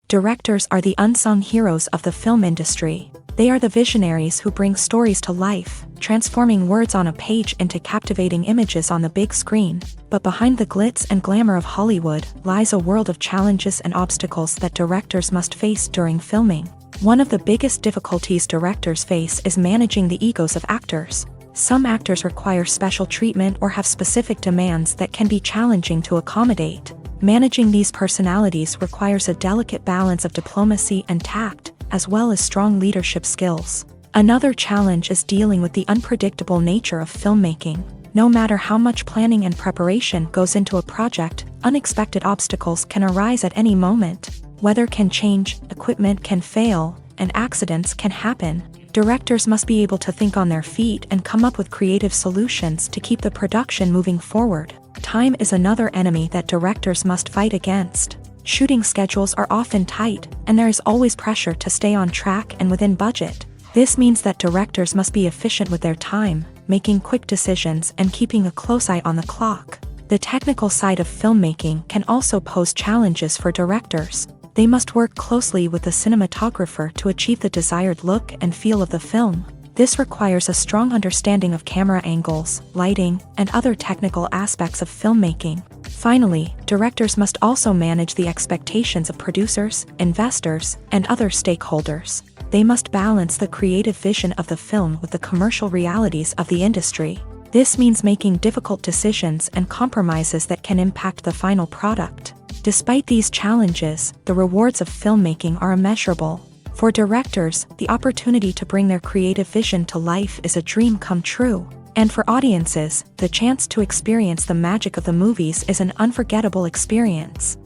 Directors are the unsung heroes of the film industry. They are the visionaries who bring stories to life, transforming words on a page into captivating images on the big screen. But behind the glitz and glamour of Hollywood lies a world of challenges and obstacles that directors must face during filming. One of the biggest difficulties directors face is managing the egos of actors. Some actors require special treatment or have specific demands that can be challenging to accommodate. Managing these personalities requires a delicate balance of diplomacy and tact, as well as strong leadership skills. Another challenge is dealing with the unpredictable nature of filmmaking. No matter how much planning and preparation goes into a project, unexpected obstacles can arise at any moment. Weather can change, equipment can fail, and accidents can happen. Directors must be able to think on their feet and come up with creative solutions to keep the production moving forward. Time is another enemy that directors must fight against. Shooting schedules are often tight, and there is always pressure to stay on track and within budget. This means that directors must be efficient with their time, making quick decisions and keeping a close eye on the clock. The technical side of filmmaking can also pose challenges for directors. They must work closely with the cinematographer to achieve the desired look and feel of the film. This requires a strong understanding of camera angles, lighting, and other technical aspects of filmmaking. Finally, directors must also manage the expectations of producers, investors, and other stakeholders. They must balance the creative vision of the film with the commercial realities of the industry. This means making difficult decisions and compromises that can impact the final product. Despite these challenges, the rewards of filmmaking are immeasurable. For directors, the opportunity to bring their creative vision to life is a dream come true. And for audiences, the chance to experience the magic of the movies is an unforgettable experience.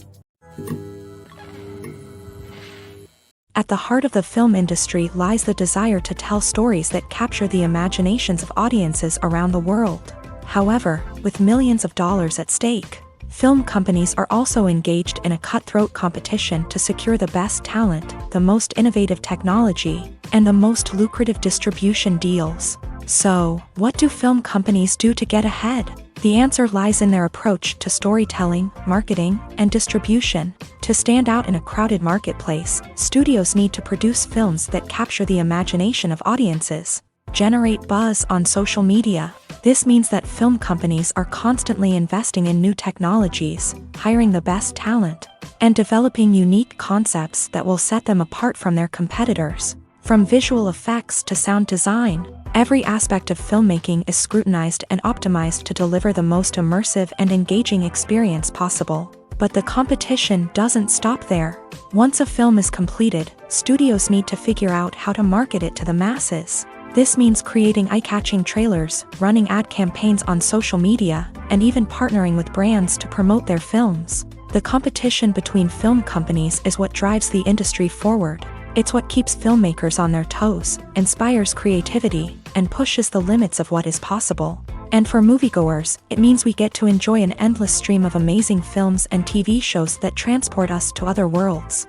At the heart of the film industry lies the desire to tell stories that capture the imaginations of audiences around the world. However, with millions of dollars at stake, film companies are also engaged in a cutthroat competition to secure the best talent, the most innovative technology, and the most lucrative distribution deals. So, what do film companies do to get ahead? The answer lies in their approach to storytelling, marketing, and distribution. To stand out in a crowded marketplace, studios need to produce films that capture the imagination of audiences, generate buzz on social media. This means that film companies are constantly investing in new technologies, hiring the best talent, and developing unique concepts that will set them apart from their competitors. From visual effects to sound design, every aspect of filmmaking is scrutinized and optimized to deliver the most immersive and engaging experience possible. But the competition doesn't stop there. Once a film is completed, studios need to figure out how to market it to the masses. This means creating eye-catching trailers, running ad campaigns on social media, and even partnering with brands to promote their films. The competition between film companies is what drives the industry forward. It's what keeps filmmakers on their toes, inspires creativity, and pushes the limits of what is possible. And for moviegoers, it means we get to enjoy an endless stream of amazing films and TV shows that transport us to other worlds.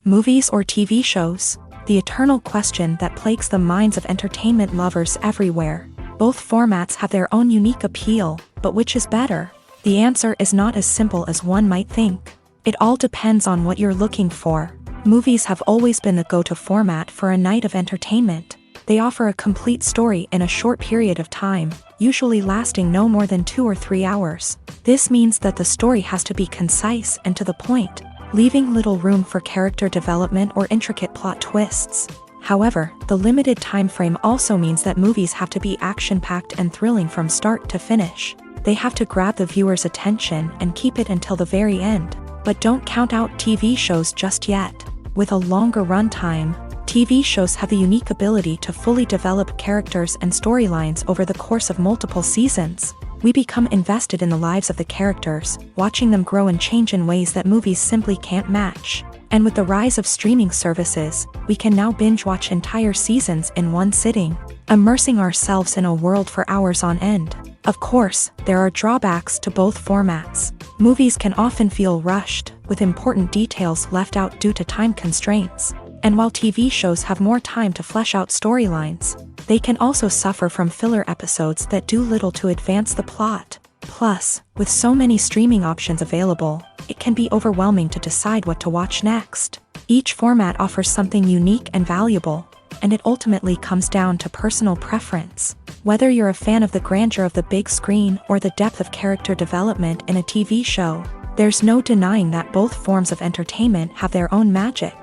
Movies or TV shows? The eternal question that plagues the minds of entertainment lovers everywhere. Both formats have their own unique appeal, but which is better? The answer is not as simple as one might think. It all depends on what you're looking for. Movies have always been the go-to format for a night of entertainment. They offer a complete story in a short period of time, usually lasting no more than 2 or 3 hours. This means that the story has to be concise and to the point, leaving little room for character development or intricate plot twists. However, the limited time frame also means that movies have to be action-packed and thrilling from start to finish. They have to grab the viewer's attention and keep it until the very end. But don't count out TV shows just yet. With a longer runtime, TV shows have the unique ability to fully develop characters and storylines over the course of multiple seasons. We become invested in the lives of the characters, watching them grow and change in ways that movies simply can't match. And with the rise of streaming services, we can now binge-watch entire seasons in one sitting, immersing ourselves in a world for hours on end. Of course, there are drawbacks to both formats. Movies can often feel rushed, with important details left out due to time constraints. And while TV shows have more time to flesh out storylines, they can also suffer from filler episodes that do little to advance the plot. Plus, with so many streaming options available, it can be overwhelming to decide what to watch next. Each format offers something unique and valuable, and it ultimately comes down to personal preference. Whether you're a fan of the grandeur of the big screen or the depth of character development in a TV show, there's no denying that both forms of entertainment have their own magic.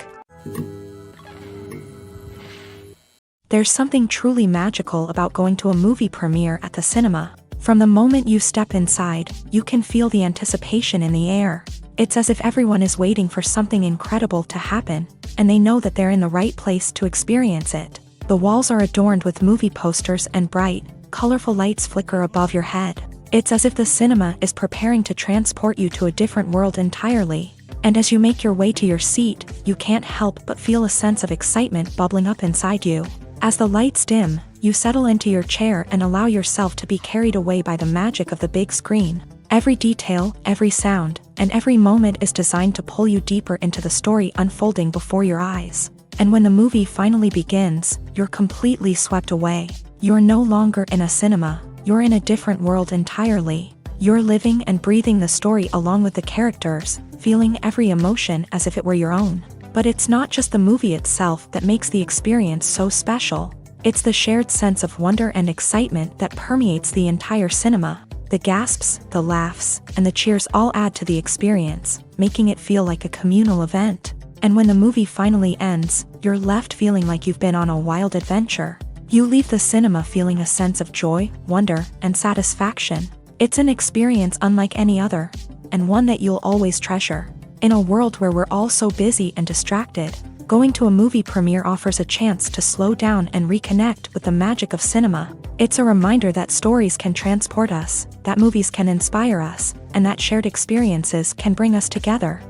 There's something truly magical about going to a movie premiere at the cinema. From the moment you step inside, you can feel the anticipation in the air. It's as if everyone is waiting for something incredible to happen, and they know that they're in the right place to experience it. The walls are adorned with movie posters and bright, colorful lights flicker above your head. It's as if the cinema is preparing to transport you to a different world entirely. And as you make your way to your seat, you can't help but feel a sense of excitement bubbling up inside you. As the lights dim, you settle into your chair and allow yourself to be carried away by the magic of the big screen. Every detail, every sound, and every moment is designed to pull you deeper into the story unfolding before your eyes. And when the movie finally begins, you're completely swept away. You're no longer in a cinema, you're in a different world entirely. You're living and breathing the story along with the characters, feeling every emotion as if it were your own. But it's not just the movie itself that makes the experience so special. It's the shared sense of wonder and excitement that permeates the entire cinema. The gasps, the laughs, and the cheers all add to the experience, making it feel like a communal event. And when the movie finally ends, you're left feeling like you've been on a wild adventure. You leave the cinema feeling a sense of joy, wonder, and satisfaction. It's an experience unlike any other, and one that you'll always treasure. In a world where we're all so busy and distracted, going to a movie premiere offers a chance to slow down and reconnect with the magic of cinema. It's a reminder that stories can transport us, that movies can inspire us, and that shared experiences can bring us together.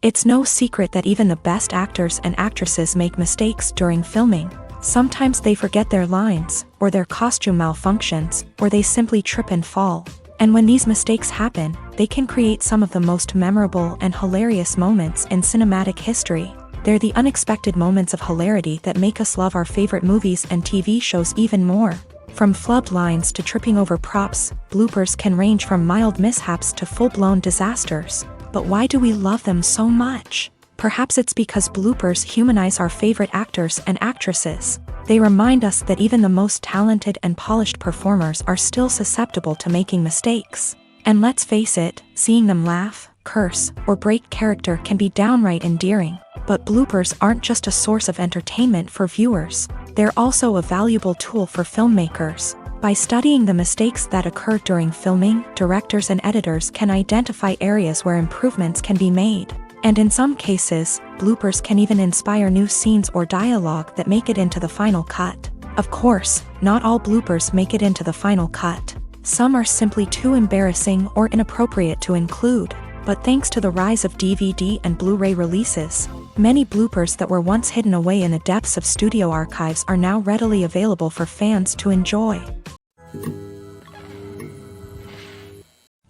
It's no secret that even the best actors and actresses make mistakes during filming. Sometimes they forget their lines, or their costume malfunctions, or they simply trip and fall. And when these mistakes happen, they can create some of the most memorable and hilarious moments in cinematic history. They're the unexpected moments of hilarity that make us love our favorite movies and TV shows even more. From flubbed lines to tripping over props, bloopers can range from mild mishaps to full-blown disasters. But why do we love them so much? Perhaps it's because bloopers humanize our favorite actors and actresses. They remind us that even the most talented and polished performers are still susceptible to making mistakes. And let's face it, seeing them laugh, curse, or break character can be downright endearing. But bloopers aren't just a source of entertainment for viewers. They're also a valuable tool for filmmakers. By studying the mistakes that occur during filming, directors and editors can identify areas where improvements can be made. And in some cases, bloopers can even inspire new scenes or dialogue that make it into the final cut. Of course, not all bloopers make it into the final cut. Some are simply too embarrassing or inappropriate to include. But thanks to the rise of DVD and Blu-ray releases, many bloopers that were once hidden away in the depths of studio archives are now readily available for fans to enjoy.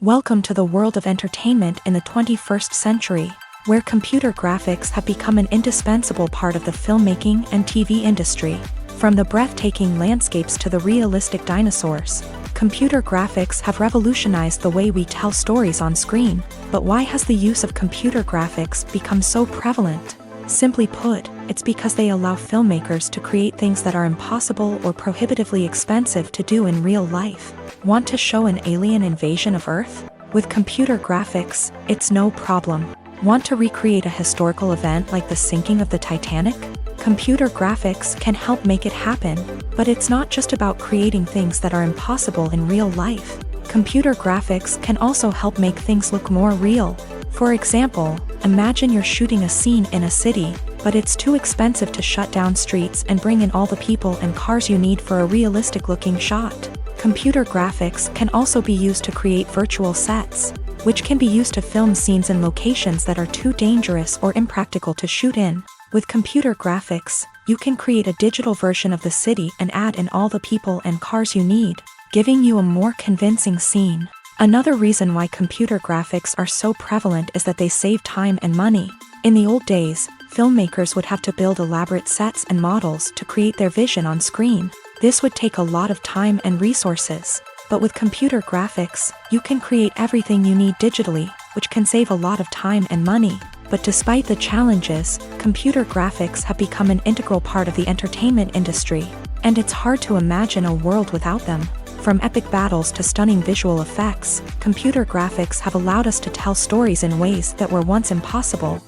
Welcome to the world of entertainment in the 21st century, where computer graphics have become an indispensable part of the filmmaking and TV industry. From the breathtaking landscapes to the realistic dinosaurs, computer graphics have revolutionized the way we tell stories on screen. But why has the use of computer graphics become so prevalent? Simply put, it's because they allow filmmakers to create things that are impossible or prohibitively expensive to do in real life. Want to show an alien invasion of Earth? With computer graphics, it's no problem. Want to recreate a historical event like the sinking of the Titanic? Computer graphics can help make it happen. But it's not just about creating things that are impossible in real life. Computer graphics can also help make things look more real. For example, imagine you're shooting a scene in a city, but it's too expensive to shut down streets and bring in all the people and cars you need for a realistic-looking shot. Computer graphics can also be used to create virtual sets, which can be used to film scenes in locations that are too dangerous or impractical to shoot in. With computer graphics, you can create a digital version of the city and add in all the people and cars you need, giving you a more convincing scene. Another reason why computer graphics are so prevalent is that they save time and money. In the old days, filmmakers would have to build elaborate sets and models to create their vision on screen. This would take a lot of time and resources. But with computer graphics, you can create everything you need digitally, which can save a lot of time and money. But despite the challenges, computer graphics have become an integral part of the entertainment industry, and it's hard to imagine a world without them. From epic battles to stunning visual effects, computer graphics have allowed us to tell stories in ways that were once impossible.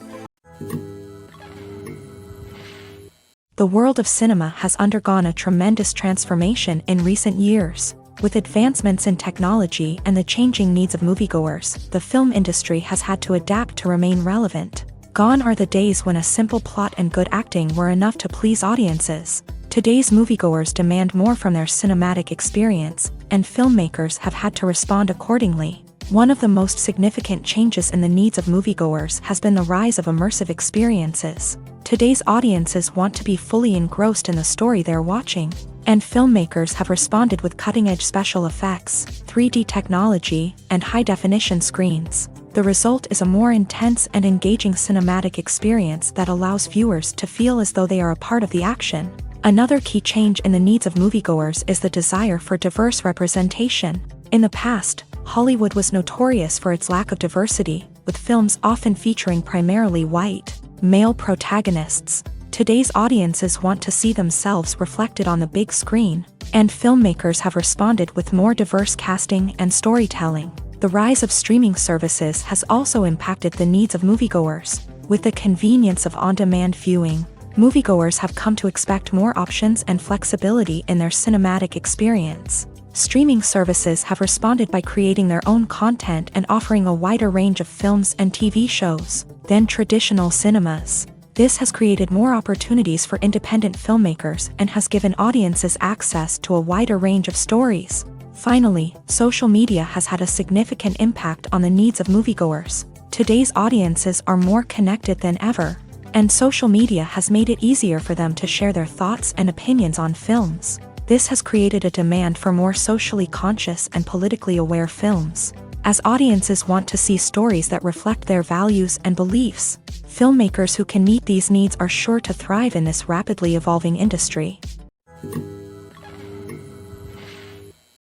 The world of cinema has undergone a tremendous transformation in recent years. With advancements in technology and the changing needs of moviegoers, the film industry has had to adapt to remain relevant. Gone are the days when a simple plot and good acting were enough to please audiences. Today's moviegoers demand more from their cinematic experience, and filmmakers have had to respond accordingly. One of the most significant changes in the needs of moviegoers has been the rise of immersive experiences. Today's audiences want to be fully engrossed in the story they're watching, and filmmakers have responded with cutting-edge special effects, 3D technology, and high-definition screens. The result is a more intense and engaging cinematic experience that allows viewers to feel as though they are a part of the action. Another key change in the needs of moviegoers is the desire for diverse representation. In the past, Hollywood was notorious for its lack of diversity, with films often featuring primarily white, male protagonists. Today's audiences want to see themselves reflected on the big screen, and filmmakers have responded with more diverse casting and storytelling. The rise of streaming services has also impacted the needs of moviegoers. With the convenience of on-demand viewing, moviegoers have come to expect more options and flexibility in their cinematic experience. Streaming services have responded by creating their own content and offering a wider range of films and TV shows than traditional cinemas. This has created more opportunities for independent filmmakers and has given audiences access to a wider range of stories. Finally, social media has had a significant impact on the needs of moviegoers. Today's audiences are more connected than ever, and social media has made it easier for them to share their thoughts and opinions on films. This has created a demand for more socially conscious and politically aware films. as audiences want to see stories that reflect their values and beliefs. Filmmakers who can meet these needs are sure to thrive in this rapidly evolving industry.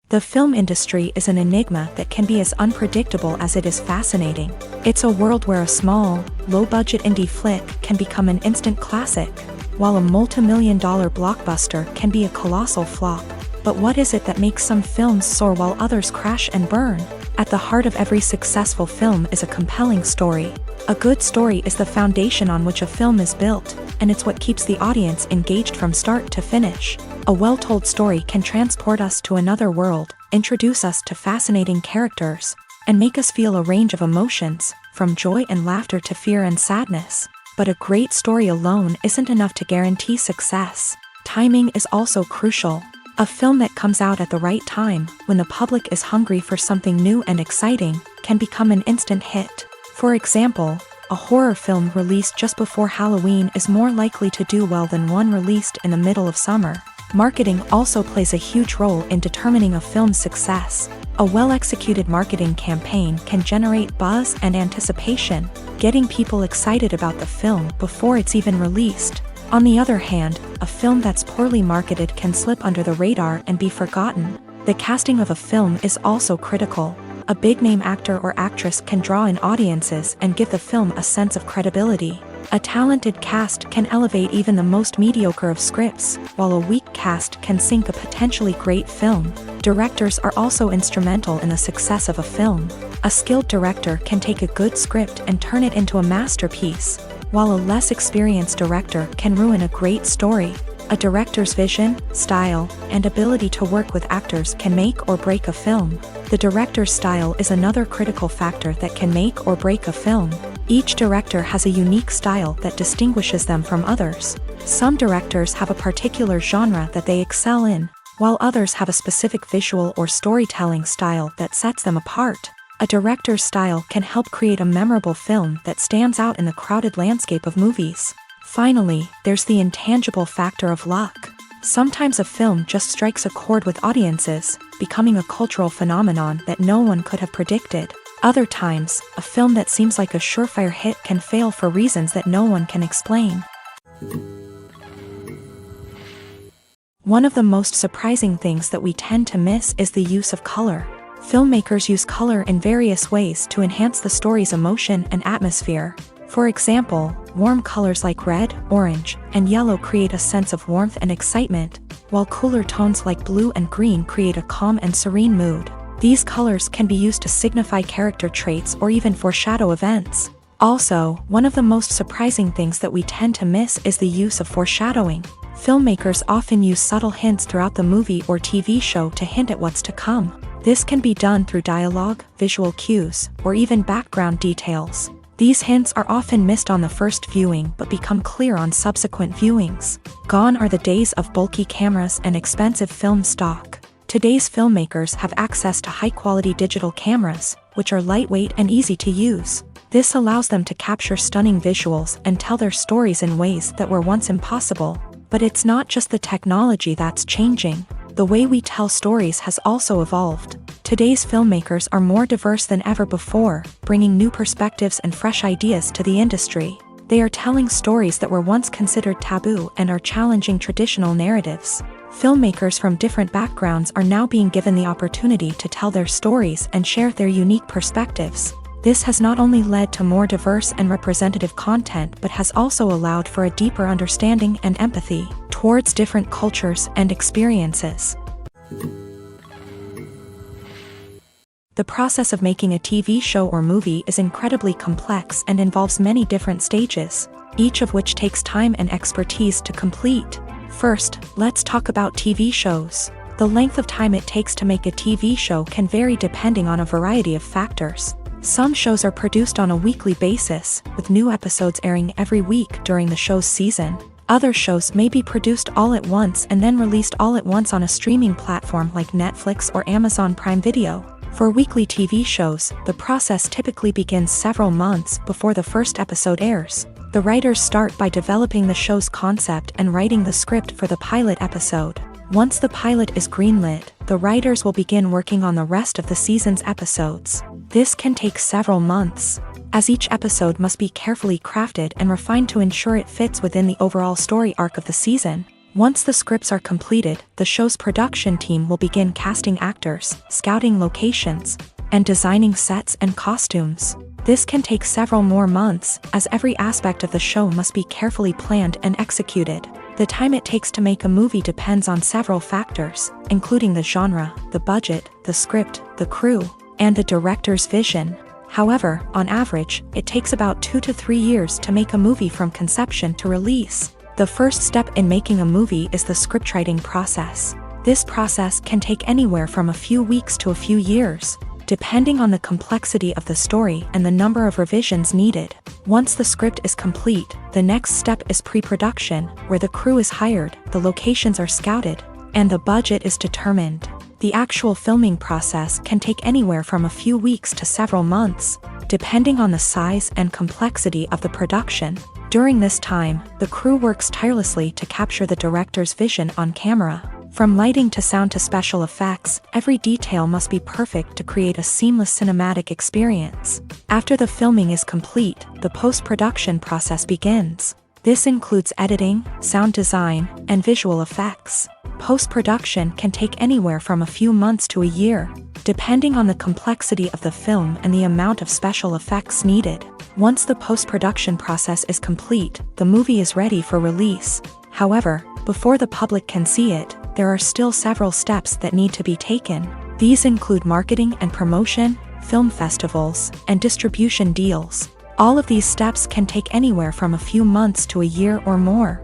The film industry is an enigma that can be as unpredictable as it is fascinating. It's a world where a small, low-budget indie flick can become an instant classic, while a multi-million-dollar blockbuster can be a colossal flop. But what is it that makes some films soar while others crash and burn? At the heart of every successful film is a compelling story. A good story is the foundation on which a film is built, and it's what keeps the audience engaged from start to finish. A well-told story can transport us to another world, introduce us to fascinating characters, and make us feel a range of emotions, from joy and laughter to fear and sadness. But a great story alone isn't enough to guarantee success. Timing is also crucial. A film that comes out at the right time, when the public is hungry for something new and exciting, can become an instant hit. For example, a horror film released just before Halloween is more likely to do well than one released in the middle of summer. Marketing also plays a huge role in determining a film's success. A well-executed marketing campaign can generate buzz and anticipation, getting people excited about the film before it's even released. On the other hand, a film that's poorly marketed can slip under the radar and be forgotten. The casting of a film is also critical. A big-name actor or actress can draw in audiences and give the film a sense of credibility. A talented cast can elevate even the most mediocre of scripts, while a weak cast can sink a potentially great film. Directors are also instrumental in the success of a film. A skilled director can take a good script and turn it into a masterpiece, while a less experienced director can ruin a great story. A director's vision, style, and ability to work with actors can make or break a film. The director's style is another critical factor that can make or break a film. Each director has a unique style that distinguishes them from others. Some directors have a particular genre that they excel in, while others have a specific visual or storytelling style that sets them apart. A director's style can help create a memorable film that stands out in the crowded landscape of movies. Finally, there's the intangible factor of luck. Sometimes a film just strikes a chord with audiences, becoming a cultural phenomenon that no one could have predicted. Other times, a film that seems like a surefire hit can fail for reasons that no one can explain. One of the most surprising things that we tend to miss is the use of color. Filmmakers use color in various ways to enhance the story's emotion and atmosphere. For example, warm colors like red, orange, and yellow create a sense of warmth and excitement, while cooler tones like blue and green create a calm and serene mood. These colors can be used to signify character traits or even foreshadow events. Also, one of the most surprising things that we tend to miss is the use of foreshadowing. Filmmakers often use subtle hints throughout the movie or TV show to hint at what's to come. This can be done through dialogue, visual cues, or even background details. These hints are often missed on the first viewing but become clear on subsequent viewings. Gone are the days of bulky cameras and expensive film stock. Today's filmmakers have access to high-quality digital cameras, which are lightweight and easy to use. This allows them to capture stunning visuals and tell their stories in ways that were once impossible. But it's not just the technology that's changing. The way we tell stories has also evolved. Today's filmmakers are more diverse than ever before, bringing new perspectives and fresh ideas to the industry. They are telling stories that were once considered taboo and are challenging traditional narratives. Filmmakers from different backgrounds are now being given the opportunity to tell their stories and share their unique perspectives. This has not only led to more diverse and representative content but has also allowed for a deeper understanding and empathy towards different cultures and experiences. The process of making a TV show or movie is incredibly complex and involves many different stages, each of which takes time and expertise to complete. First, let's talk about TV shows. The length of time it takes to make a TV show can vary depending on a variety of factors. Some shows are produced on a weekly basis, with new episodes airing every week during the show's season. Other shows may be produced all at once and then released all at once on a streaming platform like Netflix or Amazon Prime Video. For weekly TV shows, the process typically begins several months before the first episode airs. The writers start by developing the show's concept and writing the script for the pilot episode. Once the pilot is greenlit, the writers will begin working on the rest of the season's episodes. This can take several months, as each episode must be carefully crafted and refined to ensure it fits within the overall story arc of the season. Once the scripts are completed, the show's production team will begin casting actors, scouting locations, and designing sets and costumes. This can take several more months, as every aspect of the show must be carefully planned and executed. The time it takes to make a movie depends on several factors, including the genre, the budget, the script, the crew, and the director's vision. However, on average, it takes about 2 to 3 years to make a movie from conception to release. The first step in making a movie is the scriptwriting process. This process can take anywhere from a few weeks to a few years, depending on the complexity of the story and the number of revisions needed. Once the script is complete, the next step is pre-production, where the crew is hired, the locations are scouted, and the budget is determined. The actual filming process can take anywhere from a few weeks to several months, depending on the size and complexity of the production. During this time, the crew works tirelessly to capture the director's vision on camera. From lighting to sound to special effects, every detail must be perfect to create a seamless cinematic experience. After the filming is complete, the post-production process begins. This includes editing, sound design, and visual effects. Post-production can take anywhere from a few months to a year, depending on the complexity of the film and the amount of special effects needed. Once the post-production process is complete, the movie is ready for release. However, before the public can see it, there are still several steps that need to be taken. These include marketing and promotion, film festivals, and distribution deals. All of these steps can take anywhere from a few months to a year or more.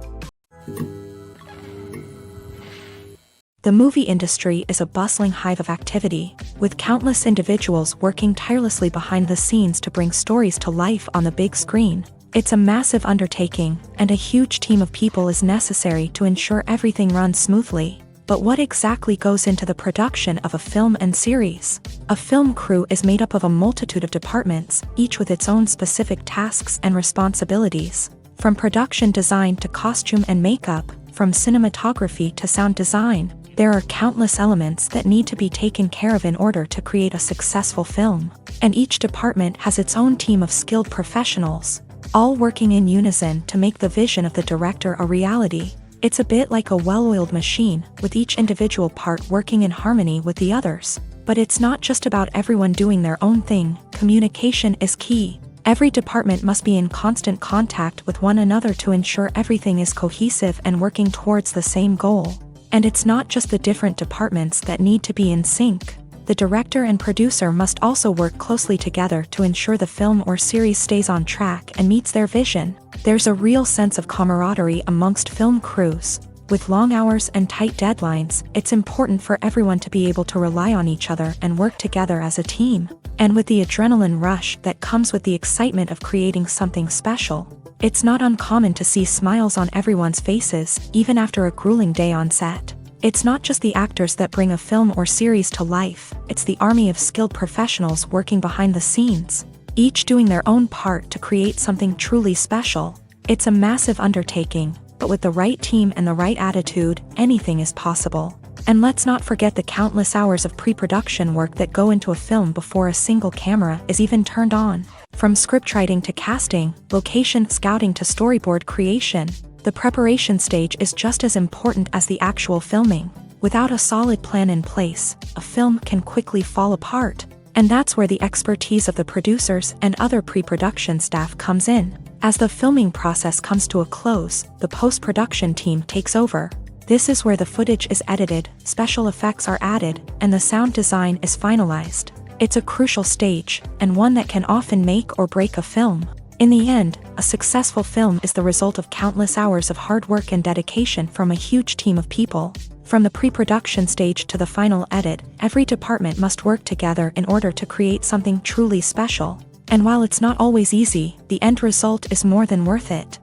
The movie industry is a bustling hive of activity, with countless individuals working tirelessly behind the scenes to bring stories to life on the big screen. It's a massive undertaking, and a huge team of people is necessary to ensure everything runs smoothly. But what exactly goes into the production of a film and series? A film crew is made up of a multitude of departments, each with its own specific tasks and responsibilities. From production design to costume and makeup, from cinematography to sound design, there are countless elements that need to be taken care of in order to create a successful film. And each department has its own team of skilled professionals, all working in unison to make the vision of the director a reality. It's a bit like a well-oiled machine, with each individual part working in harmony with the others. But it's not just about everyone doing their own thing. Communication is key. Every department must be in constant contact with one another to ensure everything is cohesive and working towards the same goal. And it's not just the different departments that need to be in sync. The director and producer must also work closely together to ensure the film or series stays on track and meets their vision. There's a real sense of camaraderie amongst film crews. With long hours and tight deadlines, it's important for everyone to be able to rely on each other and work together as a team. And with the adrenaline rush that comes with the excitement of creating something special, it's not uncommon to see smiles on everyone's faces, even after a grueling day on set. It's not just the actors that bring a film or series to life, it's the army of skilled professionals working behind the scenes, each doing their own part to create something truly special. It's a massive undertaking, but with the right team and the right attitude, anything is possible. And let's not forget the countless hours of pre-production work that go into a film before a single camera is even turned on. From scriptwriting to casting, location scouting to storyboard creation, the preparation stage is just as important as the actual filming. Without a solid plan in place, a film can quickly fall apart. And that's where the expertise of the producers and other pre-production staff comes in. As the filming process comes to a close, the post-production team takes over. This is where the footage is edited, special effects are added, and the sound design is finalized. It's a crucial stage, and one that can often make or break a film. In the end, a successful film is the result of countless hours of hard work and dedication from a huge team of people. From the pre-production stage to the final edit, every department must work together in order to create something truly special. And while it's not always easy, the end result is more than worth it.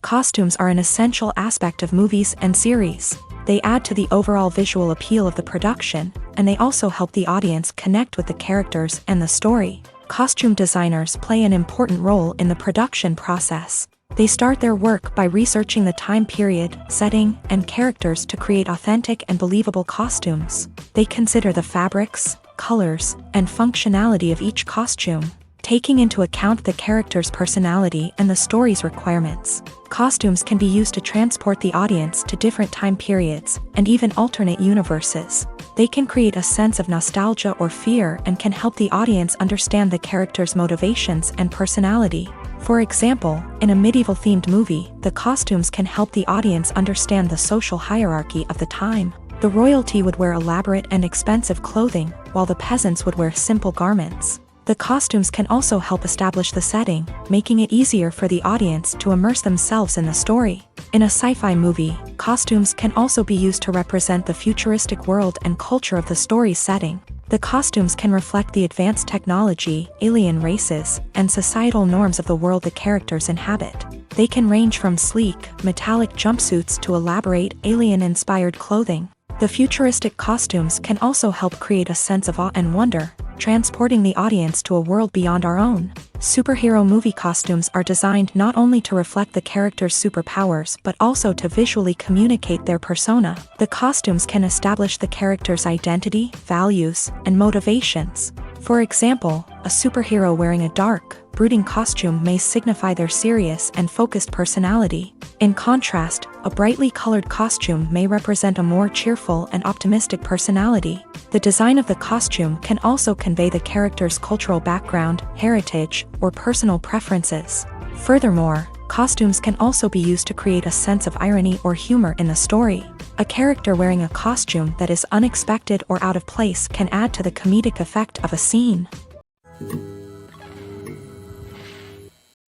Costumes are an essential aspect of movies and series. They add to the overall visual appeal of the production, and they also help the audience connect with the characters and the story. Costume designers play an important role in the production process. They start their work by researching the time period, setting, and characters to create authentic and believable costumes. They consider the fabrics, colors, and functionality of each costume, taking into account the character's personality and the story's requirements. Costumes can be used to transport the audience to different time periods and even alternate universes. They can create a sense of nostalgia or fear and can help the audience understand the character's motivations and personality. For example, in a medieval-themed movie, the costumes can help the audience understand the social hierarchy of the time. The royalty would wear elaborate and expensive clothing, while the peasants would wear simple garments. The costumes can also help establish the setting, making it easier for the audience to immerse themselves in the story. In a sci-fi movie, costumes can also be used to represent the futuristic world and culture of the story's setting. The costumes can reflect the advanced technology, alien races, and societal norms of the world the characters inhabit. They can range from sleek, metallic jumpsuits to elaborate, alien-inspired clothing. The futuristic costumes can also help create a sense of awe and wonder, transporting the audience to a world beyond our own. Superhero movie costumes are designed not only to reflect the character's superpowers but also to visually communicate their persona. The costumes can establish the character's identity, values, and motivations. For example, a superhero wearing a dark, brooding costume may signify their serious and focused personality. In contrast, a brightly colored costume may represent a more cheerful and optimistic personality. The design of the costume can also convey the character's cultural background, heritage, or personal preferences. Furthermore, costumes can also be used to create a sense of irony or humor in the story. A character wearing a costume that is unexpected or out of place can add to the comedic effect of a scene.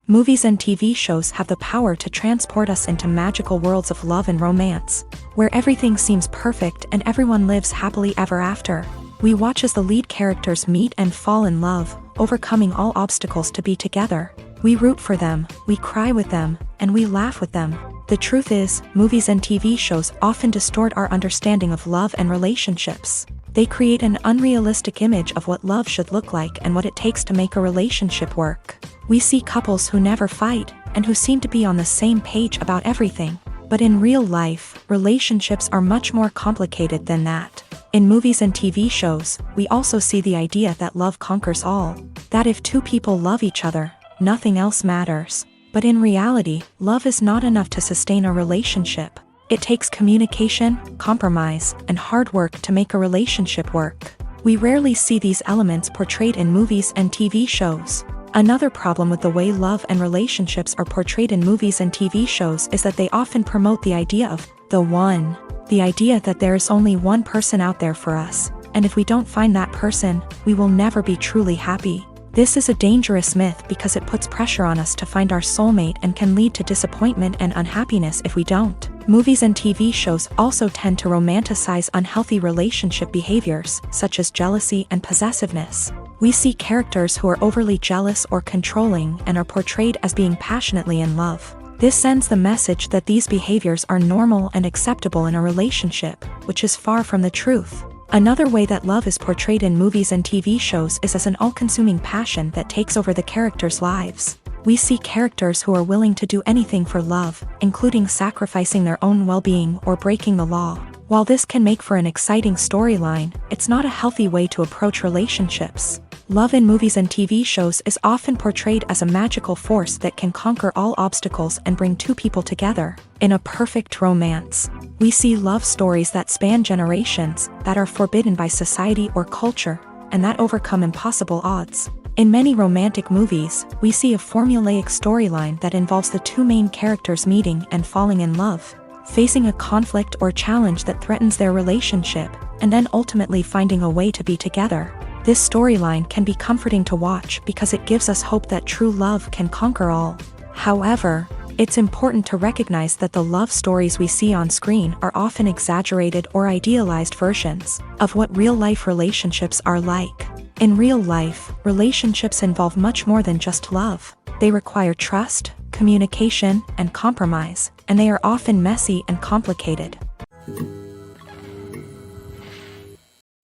Movies and TV shows have the power to transport us into magical worlds of love and romance, where everything seems perfect and everyone lives happily ever after. We watch as the lead characters meet and fall in love, overcoming all obstacles to be together. We root for them, we cry with them, and we laugh with them. The truth is, movies and TV shows often distort our understanding of love and relationships. They create an unrealistic image of what love should look like and what it takes to make a relationship work. We see couples who never fight, and who seem to be on the same page about everything. But in real life, relationships are much more complicated than that. In movies and TV shows, we also see the idea that love conquers all. That if two people love each other, nothing else matters. But in reality, love is not enough to sustain a relationship. It takes communication, compromise, and hard work to make a relationship work. We rarely see these elements portrayed in movies and TV shows. Another problem with the way love and relationships are portrayed in movies and TV shows is that they often promote the idea of the one. The idea that there is only one person out there for us, and if we don't find that person, we will never be truly happy. This is a dangerous myth because it puts pressure on us to find our soulmate and can lead to disappointment and unhappiness if we don't. Movies and TV shows also tend to romanticize unhealthy relationship behaviors, such as jealousy and possessiveness. We see characters who are overly jealous or controlling and are portrayed as being passionately in love. This sends the message that these behaviors are normal and acceptable in a relationship, which is far from the truth. Another way that love is portrayed in movies and TV shows is as an all-consuming passion that takes over the characters' lives. We see characters who are willing to do anything for love, including sacrificing their own well-being or breaking the law. While this can make for an exciting storyline, it's not a healthy way to approach relationships. Love in movies and TV shows is often portrayed as a magical force that can conquer all obstacles and bring two people together. In a perfect romance, we see love stories that span generations, that are forbidden by society or culture, and that overcome impossible odds. In many romantic movies, we see a formulaic storyline that involves the two main characters meeting and falling in love, facing a conflict or challenge that threatens their relationship, and then ultimately finding a way to be together. This storyline can be comforting to watch because it gives us hope that true love can conquer all. However, it's important to recognize that the love stories we see on screen are often exaggerated or idealized versions of what real-life relationships are like. In real life, relationships involve much more than just love. They require trust, communication, and compromise, and they are often messy and complicated.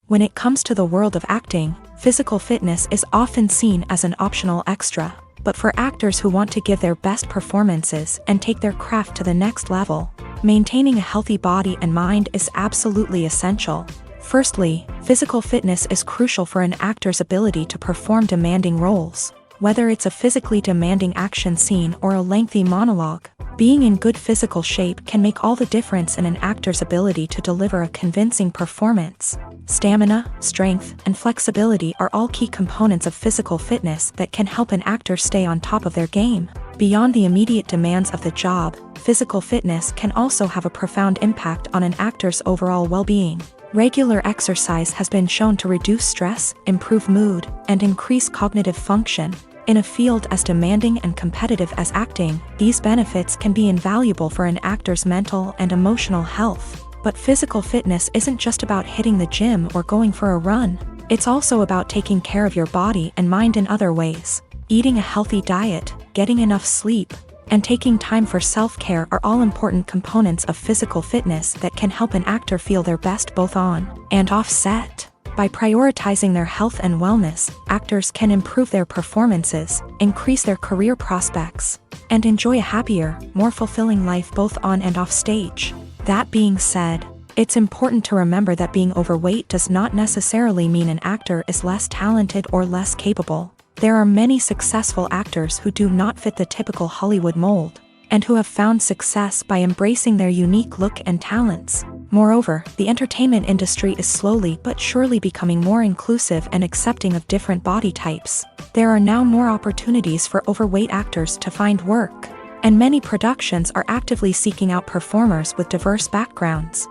When it comes to the world of acting, physical fitness is often seen as an optional extra. But for actors who want to give their best performances and take their craft to the next level, maintaining a healthy body and mind is absolutely essential. Firstly, physical fitness is crucial for an actor's ability to perform demanding roles. Whether it's a physically demanding action scene or a lengthy monologue, being in good physical shape can make all the difference in an actor's ability to deliver a convincing performance. Stamina, strength, and flexibility are all key components of physical fitness that can help an actor stay on top of their game. Beyond the immediate demands of the job, physical fitness can also have a profound impact on an actor's overall well-being. Regular exercise has been shown to reduce stress, improve mood, and increase cognitive function. In a field as demanding and competitive as acting, these benefits can be invaluable for an actor's mental and emotional health. But physical fitness isn't just about hitting the gym or going for a run. It's also about taking care of your body and mind in other ways. Eating a healthy diet, getting enough sleep, and taking time for self-care are all important components of physical fitness that can help an actor feel their best both on and off set. By prioritizing their health and wellness, actors can improve their performances, increase their career prospects, and enjoy a happier, more fulfilling life both on and off stage. That being said, it's important to remember that being overweight does not necessarily mean an actor is less talented or less capable. There are many successful actors who do not fit the typical Hollywood mold, and who have found success by embracing their unique look and talents. Moreover, the entertainment industry is slowly but surely becoming more inclusive and accepting of different body types. There are now more opportunities for overweight actors to find work, and many productions are actively seeking out performers with diverse backgrounds.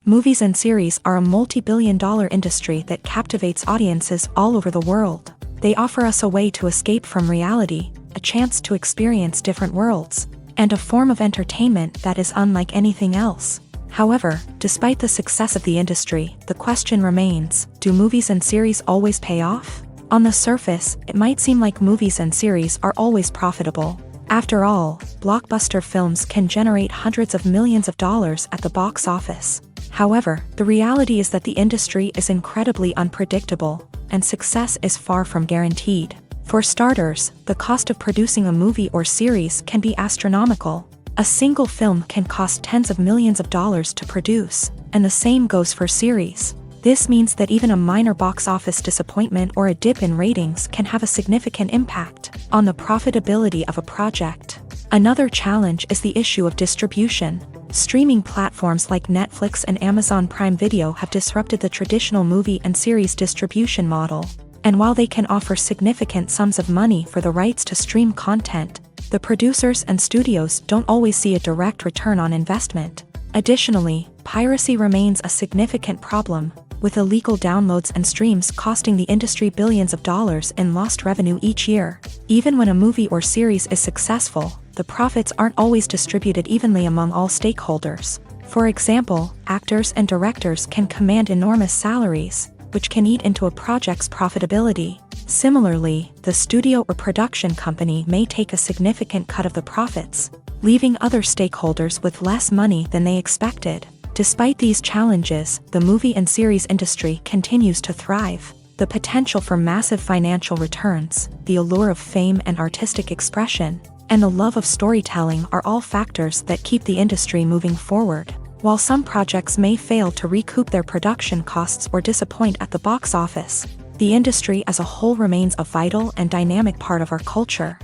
Movies and series are a multi-billion-dollar industry that captivates audiences all over the world. They offer us a way to escape from reality, a chance to experience different worlds, and a form of entertainment that is unlike anything else. However, despite the success of the industry, the question remains, do movies and series always pay off? On the surface, it might seem like movies and series are always profitable. After all, blockbuster films can generate hundreds of millions of dollars at the box office. However, the reality is that the industry is incredibly unpredictable, and success is far from guaranteed. For starters, the cost of producing a movie or series can be astronomical. A single film can cost tens of millions of dollars to produce, and the same goes for series. This means that even a minor box office disappointment or a dip in ratings can have a significant impact on the profitability of a project. Another challenge is the issue of distribution. Streaming platforms like Netflix and Amazon Prime Video have disrupted the traditional movie and series distribution model. And while they can offer significant sums of money for the rights to stream content, the producers and studios don't always see a direct return on investment. Additionally, piracy remains a significant problem, with illegal downloads and streams costing the industry billions of dollars in lost revenue each year. Even when a movie or series is successful, the profits aren't always distributed evenly among all stakeholders. For example, actors and directors can command enormous salaries, which can eat into a project's profitability. Similarly, the studio or production company may take a significant cut of the profits, leaving other stakeholders with less money than they expected. Despite these challenges, the movie and series industry continues to thrive. The potential for massive financial returns, the allure of fame and artistic expression, and the love of storytelling are all factors that keep the industry moving forward. While some projects may fail to recoup their production costs or disappoint at the box office, the industry as a whole remains a vital and dynamic part of our culture.